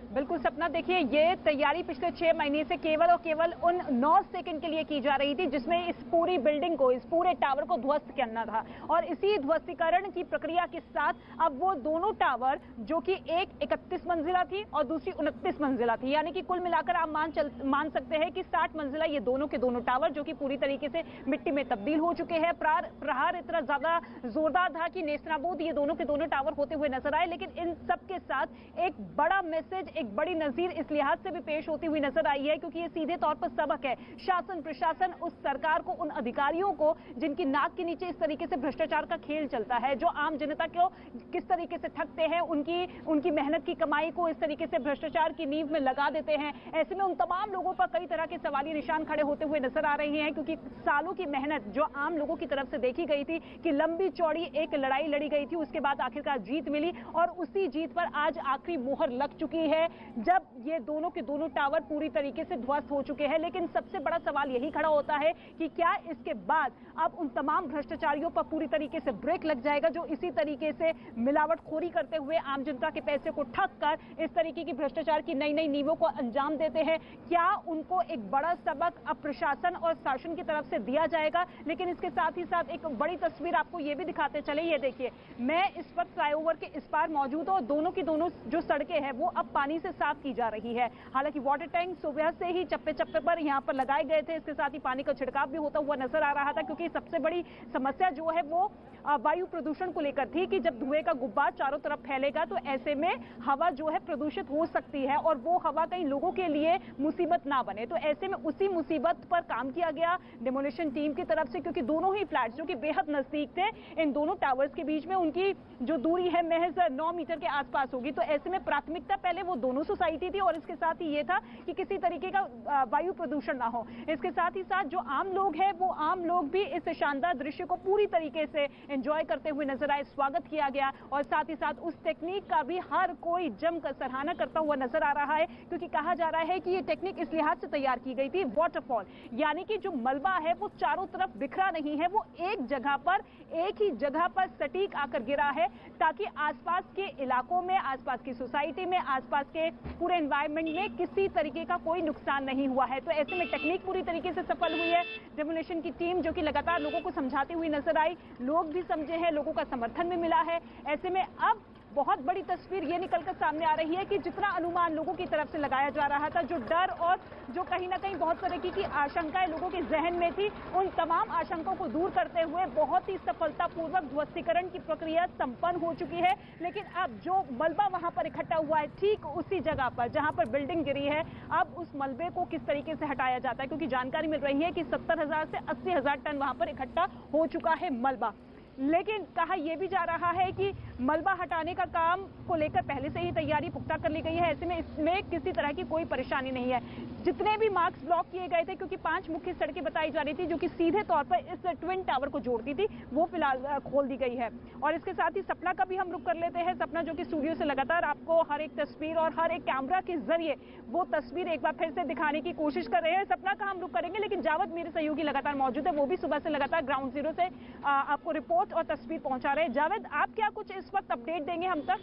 बिल्कुल सपना, देखिए ये तैयारी पिछले 6 महीने से केवल और केवल उन 9 सेकंड के लिए की जा रही थी जिसमें इस पूरी बिल्डिंग को, इस पूरे टावर को ध्वस्त करना था। और इसी ध्वस्तीकरण की प्रक्रिया के साथ अब वो दोनों टावर, जो कि एक 31 मंजिला थी और दूसरी 29 मंजिला थी, यानी कि कुल मिलाकर आप मान सकते हैं कि 60 मंजिला ये दोनों के दोनों टावर, जो कि पूरी तरीके से मिट्टी में तब्दील हो चुके हैं। प्रहार इतना ज्यादा जोरदार था कि नेस्तनाबूद ये दोनों के दोनों टावर होते हुए नजर आए। लेकिन इन सब के साथ एक बड़ा मैसेज, एक बड़ी नजीर इस लिहाज से भी पेश होती हुई नजर आई है क्योंकि ये सीधे तौर पर सबक है शासन प्रशासन उस सरकार को, उन अधिकारियों को जिनकी नाक के नीचे इस तरीके से भ्रष्टाचार का खेल चलता है, जो आम जनता को किस तरीके से ठगते हैं, उनकी मेहनत की कमाई को इस तरीके से भ्रष्टाचार की नींव में लगा देते हैं। ऐसे में उन तमाम लोगों पर कई तरह के सवालिया निशान खड़े होते हुए नजर आ रहे हैं क्योंकि सालों की मेहनत जो आम लोगों की तरफ से देखी गई थी कि लंबी चौड़ी एक लड़ाई लड़ी गई थी, उसके बाद आखिरकार जीत मिली और उसी जीत पर आज आखिरी मोहर लग चुकी है जब ये दोनों के दोनों टावर पूरी तरीके से ध्वस्त हो चुके हैं। लेकिन सबसे बड़ा सवाल यही खड़ा होता है कि क्या इसके बाद अब उन तमाम भ्रष्टाचारियों पर पूरी तरीके से ब्रेक लग जाएगा जो इसी तरीके से मिलावटखोरी करते हुए आम जनता के पैसे को ठग कर इस तरीके की भ्रष्टाचार की नई नई नींवों को अंजाम देते हैं। क्या उनको एक बड़ा सबक अब प्रशासन और शासन की तरफ से दिया जाएगा? लेकिन इसके साथ ही साथ एक बड़ी तस्वीर आपको ये भी दिखाते चले। ये देखिए, मैं इस वक्त फ्लाईओवर के इस पार मौजूद हूं और दोनों की दोनों जो सड़कें हैं वो अब पानी से साफ की जा रही है। हालांकि वाटर टैंक सुबह से ही चप्पे चप्पे पर यहां पर लगाए गए थे, इसके साथ ही पानी का छिड़काव भी होता हुआ नजर आ रहा था क्योंकि सबसे बड़ी समस्या जो है वो वायु प्रदूषण को लेकर थी कि जब धुएं का गुब्बार चारों तरफ फैलेगा तो ऐसे में हवा जो है प्रदूषित हो सकती है और वो हवा कई लोगों के लिए मुसीबत ना बने। तो ऐसे में उसी मुसीबत पर काम किया गया डेमोलिशन टीम की तरफ से क्योंकि दोनों ही फ्लैट्स जो कि बेहद नजदीक थे, इन दोनों टावर्स के बीच में उनकी जो दूरी है महज 9 मीटर के आसपास होगी। तो ऐसे में प्राथमिकता पहले वो दोनों सोसाइटी थी और इसके साथ ही ये था कि किसी तरीके का वायु प्रदूषण ना हो। इसके साथ ही साथ जो आम लोग हैं वो आम लोग भी इस शानदार दृश्य को पूरी तरीके से एंजॉय करते हुए नजर आए, स्वागत किया गया और साथ ही साथ उस टेक्निक का भी हर कोई जमकर सराहना करता हुआ नजर आ रहा है क्योंकि कहा जा रहा है कि ये टेक्निक इस लिहाज से तैयार की गई थी, वाटरफॉल, यानी कि जो मलबा है वो चारों तरफ बिखरा नहीं है, वो एक ही जगह पर सटीक आकर गिरा है ताकि आसपास के इलाकों में, आसपास की सोसाइटी में, आसपास के पूरे एनवायरनमेंट में किसी तरीके का कोई नुकसान नहीं हुआ है। तो ऐसे में टेक्निक पूरी तरीके से सफल हुई है। डेमोलिशन की टीम जो कि लगातार लोगों को समझाती हुई नजर आई, लोग भी समझे हैं, लोगों का समर्थन भी मिला है। ऐसे में अब बहुत बड़ी तस्वीर ये निकलकर सामने आ रही है कि जितना अनुमान लोगों की तरफ से लगाया जा रहा था, जो डर और जो कहीं ना कहीं बहुत तरीके की आशंकाएं लोगों के जहन में थी, उन तमाम आशंकाओं को दूर करते हुए बहुत ही सफलतापूर्वक ध्वस्तीकरण की प्रक्रिया संपन्न हो चुकी है। लेकिन अब जो मलबा वहां पर इकट्ठा हुआ है ठीक उसी जगह पर जहां पर बिल्डिंग गिरी है, अब उस मलबे को किस तरीके से हटाया जाता है क्योंकि जानकारी मिल रही है कि 70,000 से 80,000 टन वहां पर इकट्ठा हो चुका है मलबा। लेकिन कहा यह भी जा रहा है कि मलबा हटाने का काम को लेकर पहले से ही तैयारी पुख्ता कर ली गई है। ऐसे में इसमें किसी तरह की कोई परेशानी नहीं है। जितने भी मार्क्स ब्लॉक किए गए थे क्योंकि 5 मुख्य सड़कें बताई जा रही थी जो कि सीधे तौर पर इस ट्विन टावर को जोड़ती थी, वो फिलहाल खोल दी गई है। और इसके साथ ही सपना का भी हम रुख कर लेते हैं। सपना जो कि स्टूडियो से लगातार आपको हर एक तस्वीर और हर एक कैमरा के जरिए वो तस्वीर एक बार फिर से दिखाने की कोशिश कर रहे हैं। सपना का हम रुख करेंगे, लेकिन जावद मेरे सहयोगी लगातार मौजूद है, वो भी सुबह से लगातार ग्राउंड जीरो से आपको रिपोर्ट और तस्वीर पहुंचा रहे हैं। जावेद, आप क्या कुछ इस वक्त अपडेट देंगे हम तक?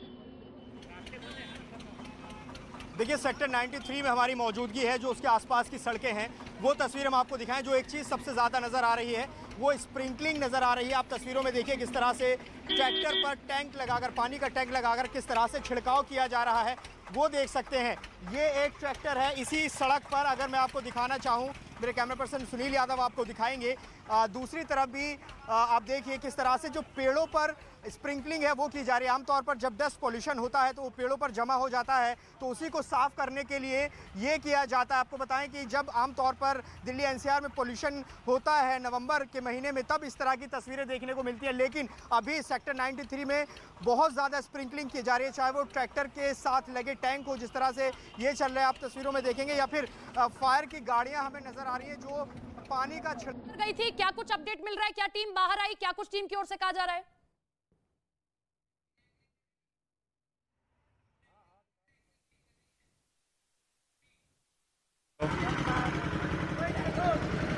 देखिए, सेक्टर 93 में हमारी मौजूदगी है, जो उसके आसपास की सड़कें हैं वो तस्वीर हम आपको दिखाएं। जो एक चीज़ सबसे ज़्यादा नज़र आ रही है वो स्प्रिंकलिंग नज़र आ रही है। आप तस्वीरों में देखिए किस तरह से ट्रैक्टर पर टैंक लगाकर, पानी का टैंक लगाकर किस तरह से छिड़काव किया जा रहा है वो देख सकते हैं। ये एक ट्रैक्टर है। इसी सड़क पर अगर मैं आपको दिखाना चाहूँ मेरे कैमरा पर्सन सुनील यादव आपको दिखाएंगे। दूसरी तरफ भी आप देखिए किस तरह से जो पेड़ों पर स्प्रिंकलिंग है वो की जा रही है। आमतौर पर जब डस्ट पॉल्यूशन होता है तो वो पेड़ों पर जमा हो जाता है, तो उसी को साफ करने के लिए ये किया जाता है। आपको बताएं कि जब आमतौर पर दिल्ली एनसीआर में पॉल्यूशन होता है नवंबर के महीने में, तब इस तरह की तस्वीरें देखने को मिलती है। लेकिन अभी सेक्टर 93 में बहुत ज़्यादा स्प्रिंकलिंग की जा रही है, चाहे वो ट्रैक्टर के साथ लगे टैंक हो, जिस तरह से ये चल रहा है आप तस्वीरों में देखेंगे, या फिर फायर की गाड़ियाँ हमें नजर आ रही है जो पानी का छिड़काव गई थी। क्या कुछ अपडेट मिल रहा है? क्या टीम बाहर आई? क्या कुछ टीम की ओर से कहा जा रहा है?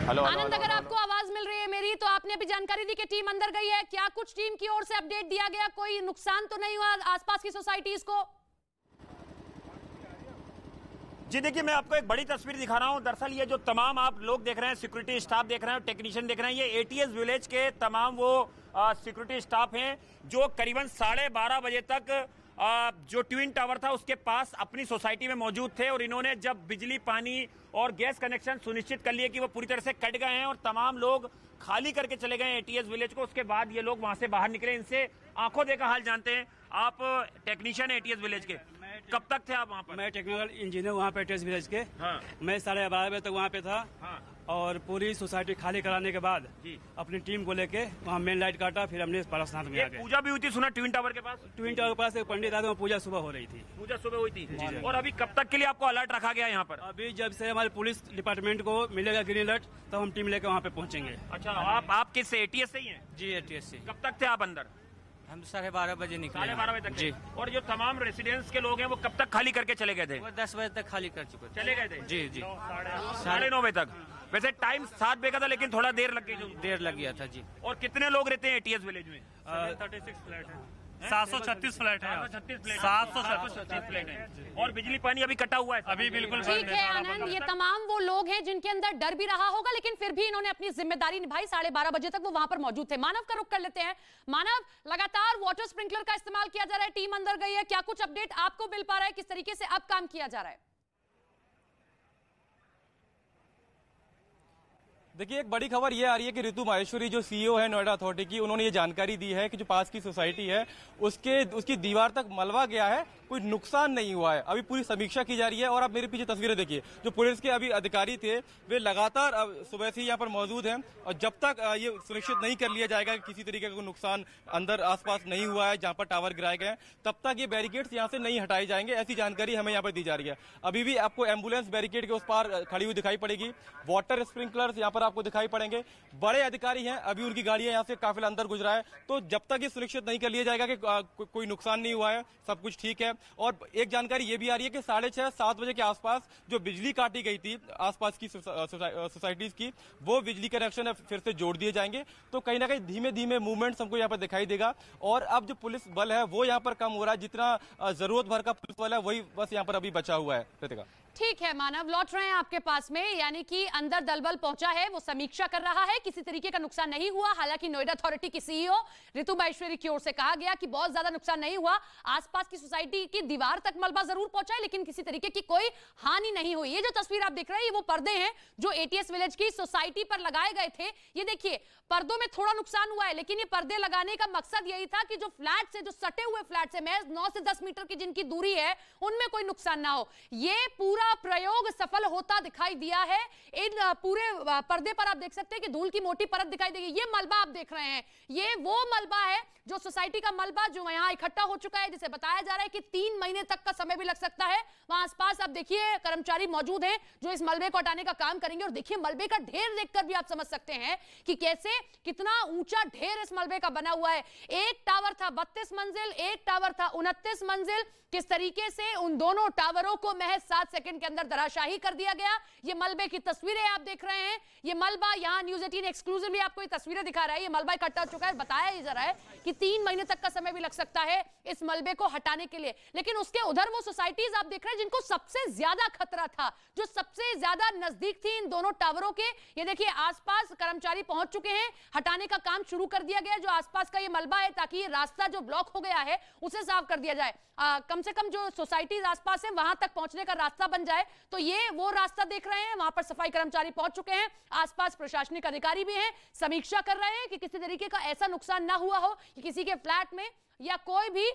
हेलो आनंद, अगर आपको आवाज मिल रही है मेरी, तो आपने अभी जानकारी दी कि टीम अंदर गई है। क्या कुछ टीम की ओर से अपडेट दिया गया? कोई नुकसान तो नहीं हुआ आसपास की सोसाइटीज को? जी देखिए, मैं आपको एक बड़ी तस्वीर दिखा रहा हूं। दरअसल ये जो तमाम आप लोग देख रहे हैं, सिक्योरिटी स्टाफ देख रहे हैं, टेक्नीशियन देख रहे हैं, ये एटीएस विलेज के तमाम वो सिक्योरिटी स्टाफ हैं जो करीबन 12:30 बजे तक जो ट्विन टावर था उसके पास अपनी सोसाइटी में मौजूद थे। और इन्होंने जब बिजली, पानी और गैस कनेक्शन सुनिश्चित कर लिए कि वो पूरी तरह से कट गए हैं और तमाम लोग खाली करके चले गए एटीएस विलेज को, उसके बाद ये लोग वहां से बाहर निकले। इनसे आंखों देखा हाल जानते हैं। आप टेक्नीशियन है एटीएस विलेज के, कब तक थे आप वहाँ पर? मैं टेक्निकल इंजीनियर वहाँ पे एटीएस विलेज के। हाँ। मैं 12:30 बजे तक वहाँ पे था। हाँ। और पूरी सोसाइटी खाली कराने के बाद अपनी टीम को लेके वहाँ मेन लाइट काटा, फिर हमने पारसनाथ में आ गए। पूजा भी हुई थी सुना ट्विन टावर के पास? ट्विन टावर के पास एक पंडित आए, वहाँ पूजा सुबह हो रही थी। पूजा सुबह हुई थी। और अभी कब तक के लिए आपको अलर्ट रखा गया यहाँ पर? अभी जब से हमारे पुलिस डिपार्टमेंट को मिलेगा ग्रीन अलर्ट, तब हम टीम लेकर वहाँ पे पहुँचेंगे। अच्छा, आप किस एटीएस से ही हैं? जी, एटीएस से। कब तक थे आप अंदर? हम 12:30 बजे निकले। 12:30 बजे तक जी। और जो तमाम रेसिडेंट्स के लोग हैं वो कब तक खाली करके चले गए थे? वो 10 बजे तक खाली कर चुके थे। चले गए थे? जी जी, 9:30 बजे तक। वैसे टाइम 7 बजे का था, लेकिन थोड़ा देर लग गई। देर लग गया था जी। और कितने लोग रहते हैं एटीएस विलेज में? 36 फ्लैट है। 736 फ्लैट है। 736 फ्लैट है। और बिजली पानी अभी कटा हुआ है? अभी बिल्कुल ठीक है आनंद, ये तमाम वो लोग हैं जिनके अंदर डर भी रहा होगा, लेकिन फिर भी इन्होंने अपनी जिम्मेदारी निभाई। 12:30 बजे तक वो वहां पर मौजूद थे। मानव का रुख कर लेते हैं। मानव, लगातार वाटर स्प्रिंकलर का इस्तेमाल किया जा रहा है, टीम अंदर गई है, क्या कुछ अपडेट आपको मिल पा रहा है? किस तरीके से अब काम किया जा रहा है? देखिए, एक बड़ी खबर ये आ रही है कि ऋतु माहेश्वरी जो सीईओ है नोएडा अथॉरिटी की, उन्होंने ये जानकारी दी है कि जो पास की सोसाइटी है उसकी दीवार तक मलबा गया है, कोई नुकसान नहीं हुआ है। अभी पूरी समीक्षा की जा रही है। और आप मेरे पीछे तस्वीरें देखिए, जो पुलिस के अभी अधिकारी थे वे लगातार सुबह से यहाँ पर मौजूद हैं। और जब तक ये सुनिश्चित नहीं कर लिया जाएगा कि किसी तरीके का नुकसान अंदर आसपास नहीं हुआ है जहाँ पर टावर गिराए गए, तब तक ये बैरिकेड्स यहाँ से नहीं हटाए जाएंगे, ऐसी जानकारी हमें यहाँ पर दी जा रही है। अभी भी आपको एम्बुलेंस बैरिकेड के उस पार खड़ी हुई दिखाई पड़ेगी, वाटर स्प्रिंकलर्स यहाँ पर आपको दिखाई पड़ेंगे, बड़े अधिकारी हैं, अभी उनकी गाड़ियां यहाँ से काफिला अंदर गुजरा है। तो जब तक ये सुनिश्चित नहीं कर लिया जाएगा कि कोई नुकसान नहीं हुआ है, सब कुछ ठीक है। और एक जानकारी ये भी आ रही है कि 6:30-7 बजे के आसपास जो बिजली काटी गई थी आसपास की सोसाइटीज की, वो बिजली कनेक्शन फिर से जोड़ दिए जाएंगे। तो कहीं ना कहीं धीमे धीमे मूवमेंट हमको यहाँ पर दिखाई देगा। और अब जो पुलिस बल है वो यहाँ पर कम हो रहा है, जितना जरूरत भर का पुलिस बल है वही बस यहाँ पर अभी बचा हुआ है। कृतिका, ठीक है मानव, लौट रहे हैं आपके पास में, यानी कि अंदर दलबल पहुंचा है, वो समीक्षा कर रहा है, किसी तरीके का नुकसान नहीं हुआ। हालांकि नोएडा अथॉरिटी की सीईओ ऋतु माहेश्वरी की ओर से कहा गया कि बहुत ज्यादा नुकसान नहीं हुआ, आसपास की सोसाइटी की दीवार तक मलबा जरूर पहुंचा है, लेकिन किसी तरीके की कोई हानि नहीं हुई। ये जो तस्वीर आप देख रहे हैं, ये वो पर्दे हैं जो एटीएस विलेज की सोसाइटी पर लगाए गए थे। ये देखिए, पर्दों में थोड़ा नुकसान हुआ है, लेकिन ये पर्दे लगाने का मकसद यही था कि जो फ्लैट से, जो सटे हुए फ्लैट से महज 9 से 10 मीटर की जिनकी दूरी है, उनमें कोई नुकसान ना हो। ये पूरा प्रयोग सफल होता दिखाई दिया है। इन पूरे पर्दे पर आप देख सकते हैं कि धूल की मोटी परत दिखाई देगी। ये मलबा आप देख रहे हैं, ये वो मलबा है जो सोसाइटी का मलबा जो यहां इकट्ठा हो चुका है, जिसे बताया जा रहा है कि 3 महीने तक का समय भी लग सकता है। वहां आसपास आप देखिए कर्मचारी मौजूद हैं जो इस मलबे को हटाने का काम करेंगे। और देखिए, मलबे का ढेर देखकर भी आप समझ सकते हैं कि कैसे, कितना ऊंचा ढेर इस मलबे का बना हुआ है। एक टावर था 32 मंजिल, एक टावर था 29 मंजिल। किस तरीके से उन दोनों टावरों को महज 7 सेकंड के अंदर धराशाही कर दिया गया। ये मलबे की तस्वीरें आप देख रहे हैं। ये मलबा, यहां न्यूज 18 एक्सक्लूसिवली आपको ये तस्वीरें दिखा रहा है। ये मलबा इकट्ठा हो चुका है। बताया जा रहा है कि 3 महीने तक का समय भी लग सकता है इस मलबे को हटाने के लिए। लेकिन उसके उधर वो सोसाइटीज आप देख रहे हैं जिनको सबसे ज्यादा खतरा था, जो सबसे ज्यादा नजदीक थी इन दोनों टावरों के। ये देखिए, आसपास कर्मचारी पहुंच चुके हैं, हटाने का काम शुरू कर दिया गया जो आसपास का ये मलबा है, ताकि ये रास्ता जो ब्लॉक हो गया है उसे साफ कर दिया जाए। कम से कम जो सोसाइटीज आसपास है वहां तक पहुंचने का रास्ता बन बन जाए, तो ये वो रास्ता देख रहे हैं। वहां पर सफाई कर्मचारी पहुंच चुके हैं, आसपास प्रशासनिक अधिकारी भी हैं, समीक्षा कर रहे हैं कि किसी तरीके का ऐसा नुकसान ना हुआ हो कि किसी के फ्लैट में या कोई भी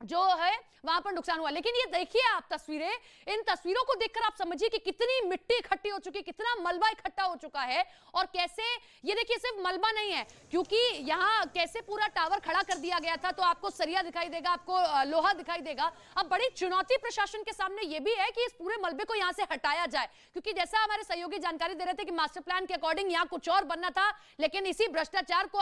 जो है वहां पर नुकसान हुआ। लेकिन ये देखिए आप तस्वीरें, इन तस्वीरों को देखकर आप समझिए कि कितनी मिट्टी इकट्ठी हो चुकी है, कितना मलबा इकट्ठा हो चुका है। और कैसे ये देखिए सिर्फ मलबा नहीं है, क्योंकि यहाँ कैसे पूरा टावर खड़ा कर दिया गया था, तो आपको सरिया दिखाई देगा, आपको लोहा दिखाई देगा। अब बड़ी चुनौती प्रशासन के सामने ये भी है कि इस पूरे मलबे को यहाँ से हटाया जाए, क्योंकि जैसा हमारे सहयोगी जानकारी दे रहे थे कि मास्टर प्लान के अकॉर्डिंग यहाँ कुछ और बनना था, लेकिन इसी भ्रष्टाचार को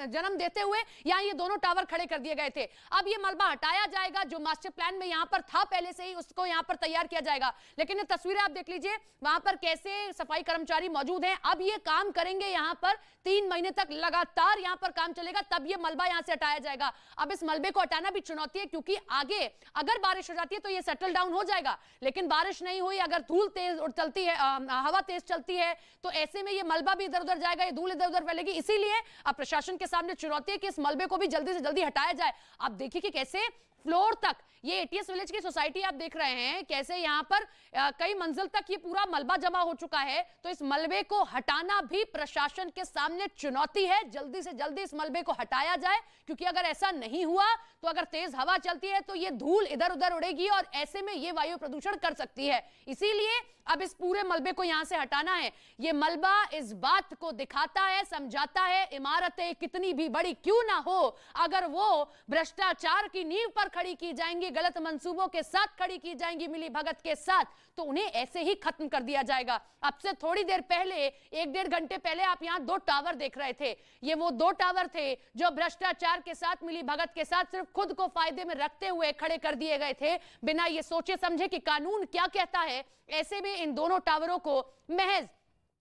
जन्म देते हुए यहाँ ये दोनों टावर खड़े कर दिए गए थे। अब ये मलबा हटाया जाएगा, जो मास्टर प्लान में यहां पर था पहले से ही, उसको यहां पर तैयार किया जाएगा। लेकिन ये तस्वीरें आप देख लीजिए, वहां पर कैसे सफाई कर्मचारी मौजूद हैं। अब ये काम करेंगे यहां पर 3 महीने तक लगातार यहां पर काम चलेगा, तब ये मलबा यहां से हटाया जाएगा। अब इस मलबे को हटाना भी चुनौती है, क्योंकि आगे अगर बारिश हो जाती है तो ये सेटल डाउन हो जाएगा, लेकिन बारिश नहीं हुई, अगर धूल तेज चलती है, हवा तेज चलती है, तो ऐसे में ये मलबा भी इधर उधर जाएगा, ये धूल इधर उधर फैलेगी। इसीलिए अब प्रशासन के सामने चुनौती है कि इस मलबे को भी जल्दी से जल्दी हटाया जाए। आप देखिए कि कैसे फ्लोर तक, ये एटीएस विलेज की सोसाइटी आप देख रहे हैं, कैसे यहाँ पर कई मंजिल तक ये पूरा मलबा जमा हो चुका है। तो इस मलबे को हटाना भी प्रशासन के सामने चुनौती है। जल्दी से जल्दी इस मलबे को हटाया जाए, क्योंकि अगर ऐसा नहीं हुआ तो अगर तेज हवा चलती है तो ये धूल इधर उधर उड़ेगी और ऐसे में ये वायु प्रदूषण कर सकती है। इसीलिए अब इस पूरे मलबे को यहां से हटाना है। ये मलबा इस बात को दिखाता है, समझाता है, इमारतें कितनी भी बड़ी क्यों ना हो, अगर वो भ्रष्टाचार की नींव पर खड़ी की जाएंगी, गलत मंसूबों के साथ खड़ी की जाएंगी, मिली भगत के साथ, तो उन्हें ऐसे ही खत्म कर दिया जाएगा। अब से थोड़ी देर पहले, 1-1.5 घंटे पहले आप यहां 2 टावर देख रहे थे। ये वो 2 टावर थे जो भ्रष्टाचार के साथ, मिली भगत के साथ, सिर्फ खुद को फायदे में रखते हुए खड़े कर दिए गए थे, बिना ये सोचे समझे कि कानून क्या कहता है। ऐसे में इन दोनों टावरों को महज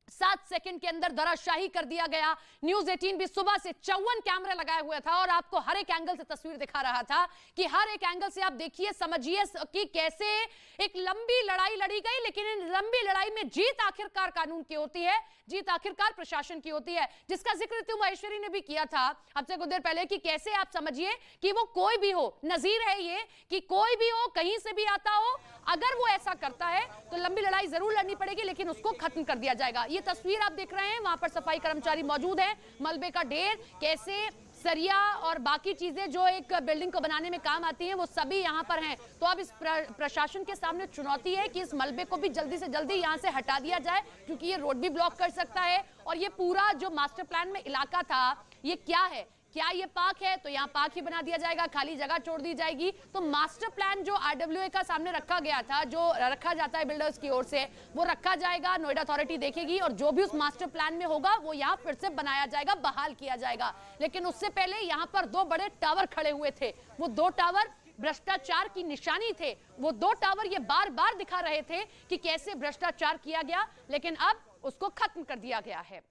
7 सेकंड के अंदर धराशाही कर दिया गया। न्यूज 18 भी सुबह से 54 कैमरे लगाए हुए था और आपको हर एक एंगल से तस्वीर दिखा रहा था कि हर एक एंगल से आप देखिए, समझिए कि कैसे एक लंबी लड़ाई लड़ी गई, लेकिन इन लंबी लड़ाई में जीत आखिरकार कानून की होती है, जीत आखिरकार प्रशासन की होती है, जिसका जिक्र ऋतु महेश्वरी ने भी किया था आपसे कुछ देर पहले कि कैसे आप समझिए कि वो कोई भी हो, नजीर है ये कि कोई भी हो, कहीं से भी आता हो, अगर वो ऐसा करता है तो लंबी लड़ाई जरूर लड़नी पड़ेगी, लेकिन उसको खत्म कर दिया जाएगा। ये तस्वीर आप देख रहे हैं, वहां पर सफाई कर्मचारी मौजूद हैं, मलबे का ढेर, कैसे सरिया और बाकी चीजें जो एक बिल्डिंग को बनाने में काम आती हैं वो सभी यहाँ पर हैं। तो अब इस प्रशासन के सामने चुनौती है कि इस मलबे को भी जल्दी से जल्दी यहाँ से हटा दिया जाए, क्योंकि ये रोड भी ब्लॉक कर सकता है। और ये पूरा जो मास्टर प्लान में इलाका था, ये क्या है, क्या ये पार्क है, तो यहाँ पार्क ही बना दिया जाएगा, खाली जगह छोड़ दी जाएगी। तो मास्टर प्लान जो आरडब्ल्यूए का सामने रखा गया था, जो रखा जाता है बिल्डर्स की ओर से, वो रखा जाएगा, नोएडा अथॉरिटी देखेगी और जो भी उस मास्टर प्लान में होगा वो यहाँ फिर से बनाया जाएगा, बहाल किया जाएगा। लेकिन उससे पहले यहाँ पर 2 बड़े टावर खड़े हुए थे, वो 2 टावर भ्रष्टाचार की निशानी थे। वो 2 टावर ये बार बार दिखा रहे थे कि कैसे भ्रष्टाचार किया गया, लेकिन अब उसको खत्म कर दिया गया है।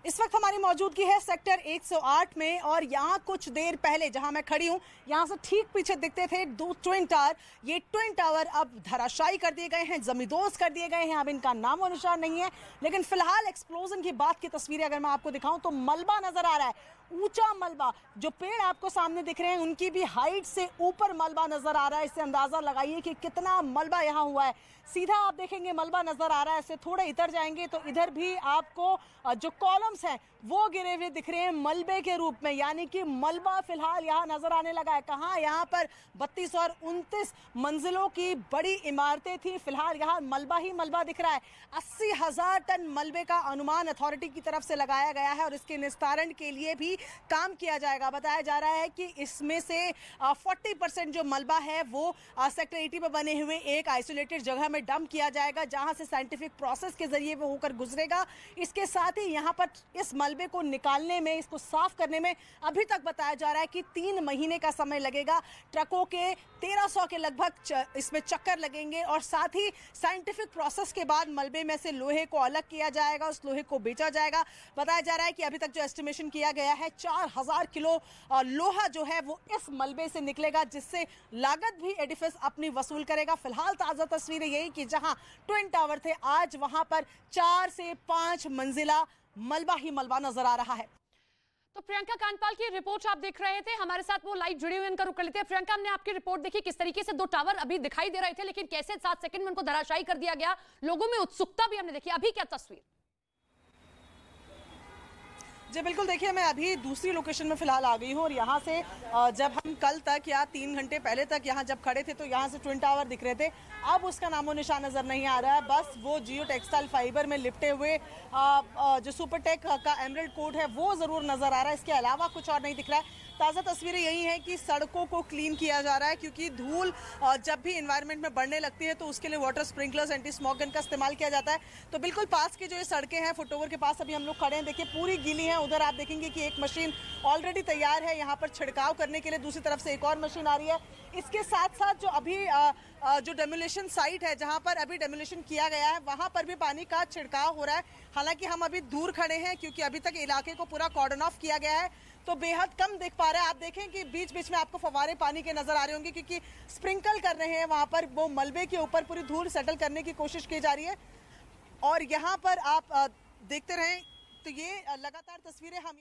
इस वक्त हमारी मौजूदगी है सेक्टर 108 में और यहाँ कुछ देर पहले जहाँ मैं खड़ी हूँ, यहाँ से ठीक पीछे दिखते थे 2 ट्विन टावर। ये ट्विन टावर अब धराशायी कर दिए गए हैं, जमींदोज कर दिए गए हैं, अब इनका नामो निशान नहीं है। लेकिन फिलहाल एक्सप्लोजन की बात की तस्वीरें अगर मैं आपको दिखाऊं तो मलबा नजर आ रहा है, ऊंचा मलबा। जो पेड़ आपको सामने दिख रहे हैं उनकी भी हाइट से ऊपर मलबा नजर आ रहा है। इससे अंदाजा लगाइए कि कितना मलबा यहाँ हुआ है। सीधा आप देखेंगे मलबा नजर आ रहा है, इससे थोड़े इधर जाएंगे तो इधर भी आपको जो कॉलम्स हैं वो गिरे हुए दिख रहे हैं मलबे के रूप में, यानी कि मलबा फिलहाल यहाँ नजर आने लगा है। कहाँ, यहाँ पर 32 और 29 मंजिलों की बड़ी इमारतें थी, फिलहाल यहाँ मलबा ही मलबा दिख रहा है। 80,000 टन मलबे का अनुमान अथॉरिटी की तरफ से लगाया गया है और इसके निस्तारण के लिए भी काम किया जाएगा। बताया जा रहा है कि इसमें से 40% जो मलबा है वो सेक्टर 80 में बने हुए एक आइसोलेटेड जगह में डंप किया जाएगा, जहां से साइंटिफिक प्रोसेस के जरिए वो होकर गुजरेगा। इसके साथ ही यहाँ पर इस मलबे को निकालने में, इसको साफ करने में अभी तक बताया जा रहा है कि 3 महीने का समय लगेगा। ट्रकों के 1300 के लगभग इसमें चक्कर लगेंगे और साथ ही साइंटिफिक प्रोसेस के बाद मलबे में से लोहे को अलग किया जाएगा, उस लोहे को बेचा जाएगा। बताया जा रहा है कि अभी तक जो एस्टिमेशन किया गया है 4000 किलो लोहा जो है वो इस मलबे से निकलेगा, जिससे लागत भी एडिफिस अपनी वसूल करेगा। फिलहाल ताजा तस्वीरें यही कि जहां ट्विन टावर थे, आज वहां पर 4 से 5 मंजिला मलबा ही मलबा नजर आ रहा है। तो प्रियंका कांडपाल की रिपोर्ट आप देख रहे थे, हमारे साथ वो लाइव जुड़े हुए, उनका रुख कर लेते हैं। प्रियंका, हमने आपकी रिपोर्ट देखी, किस तरीके से 2 टावर अभी दिखाई दे रहे थे, लेकिन कैसे 7 सेकंड में उनको धराशायी कर दिया गया। लोगों में उत्सुकता भी हमने देखी, अभी क्या तस्वीर? जी बिल्कुल, देखिए मैं अभी दूसरी लोकेशन में फिलहाल आ गई हूँ और यहाँ से जब हम कल तक या 3 घंटे पहले तक यहाँ जब खड़े थे तो यहाँ से ट्विन टावर दिख रहे थे। अब उसका नामो निशान नजर नहीं आ रहा है, बस वो जियो टेक्सटाइल फाइबर में लिपटे हुए जो सुपरटेक का एमराल्ड कोट है वो जरूर नजर आ रहा है, इसके अलावा कुछ और नहीं दिख रहा है। ताज़ा तस्वीरें यही हैं कि सड़कों को क्लीन किया जा रहा है, क्योंकि धूल जब भी एनवायरनमेंट में बढ़ने लगती है तो उसके लिए water sprinklers, anti smog gun का इस्तेमाल किया जाता है। तो बिल्कुल पास की जो ये सड़कें हैं, फुटओवर के पास अभी हम लोग खड़े हैं, देखिए पूरी गीली हैं। उधर आप देखेंगे कि एक मशीन ऑलरेडी तैयार है यहाँ पर छिड़काव करने के लिए, दूसरी तरफ से एक और मशीन आ रही है। इसके साथ साथ जो अभी जो डेमोलिशन साइट है जहाँ पर अभी डेमोलिशन किया गया है वहाँ पर भी पानी का छिड़काव हो रहा है। हालांकि हम अभी दूर खड़े हैं क्योंकि अभी तक इलाके को पूरा कॉर्डन ऑफ किया गया है, तो बेहद कम दिख पा रहा है। आप देखें कि बीच बीच में आपको फव्वारे पानी के नजर आ रहे होंगे क्योंकि स्प्रिंकल कर रहे हैं वहाँ पर, वो मलबे के ऊपर पूरी धूल सेटल करने की कोशिश की जा रही है। और यहाँ पर आप देखते रहें तो ये लगातार तस्वीरें हम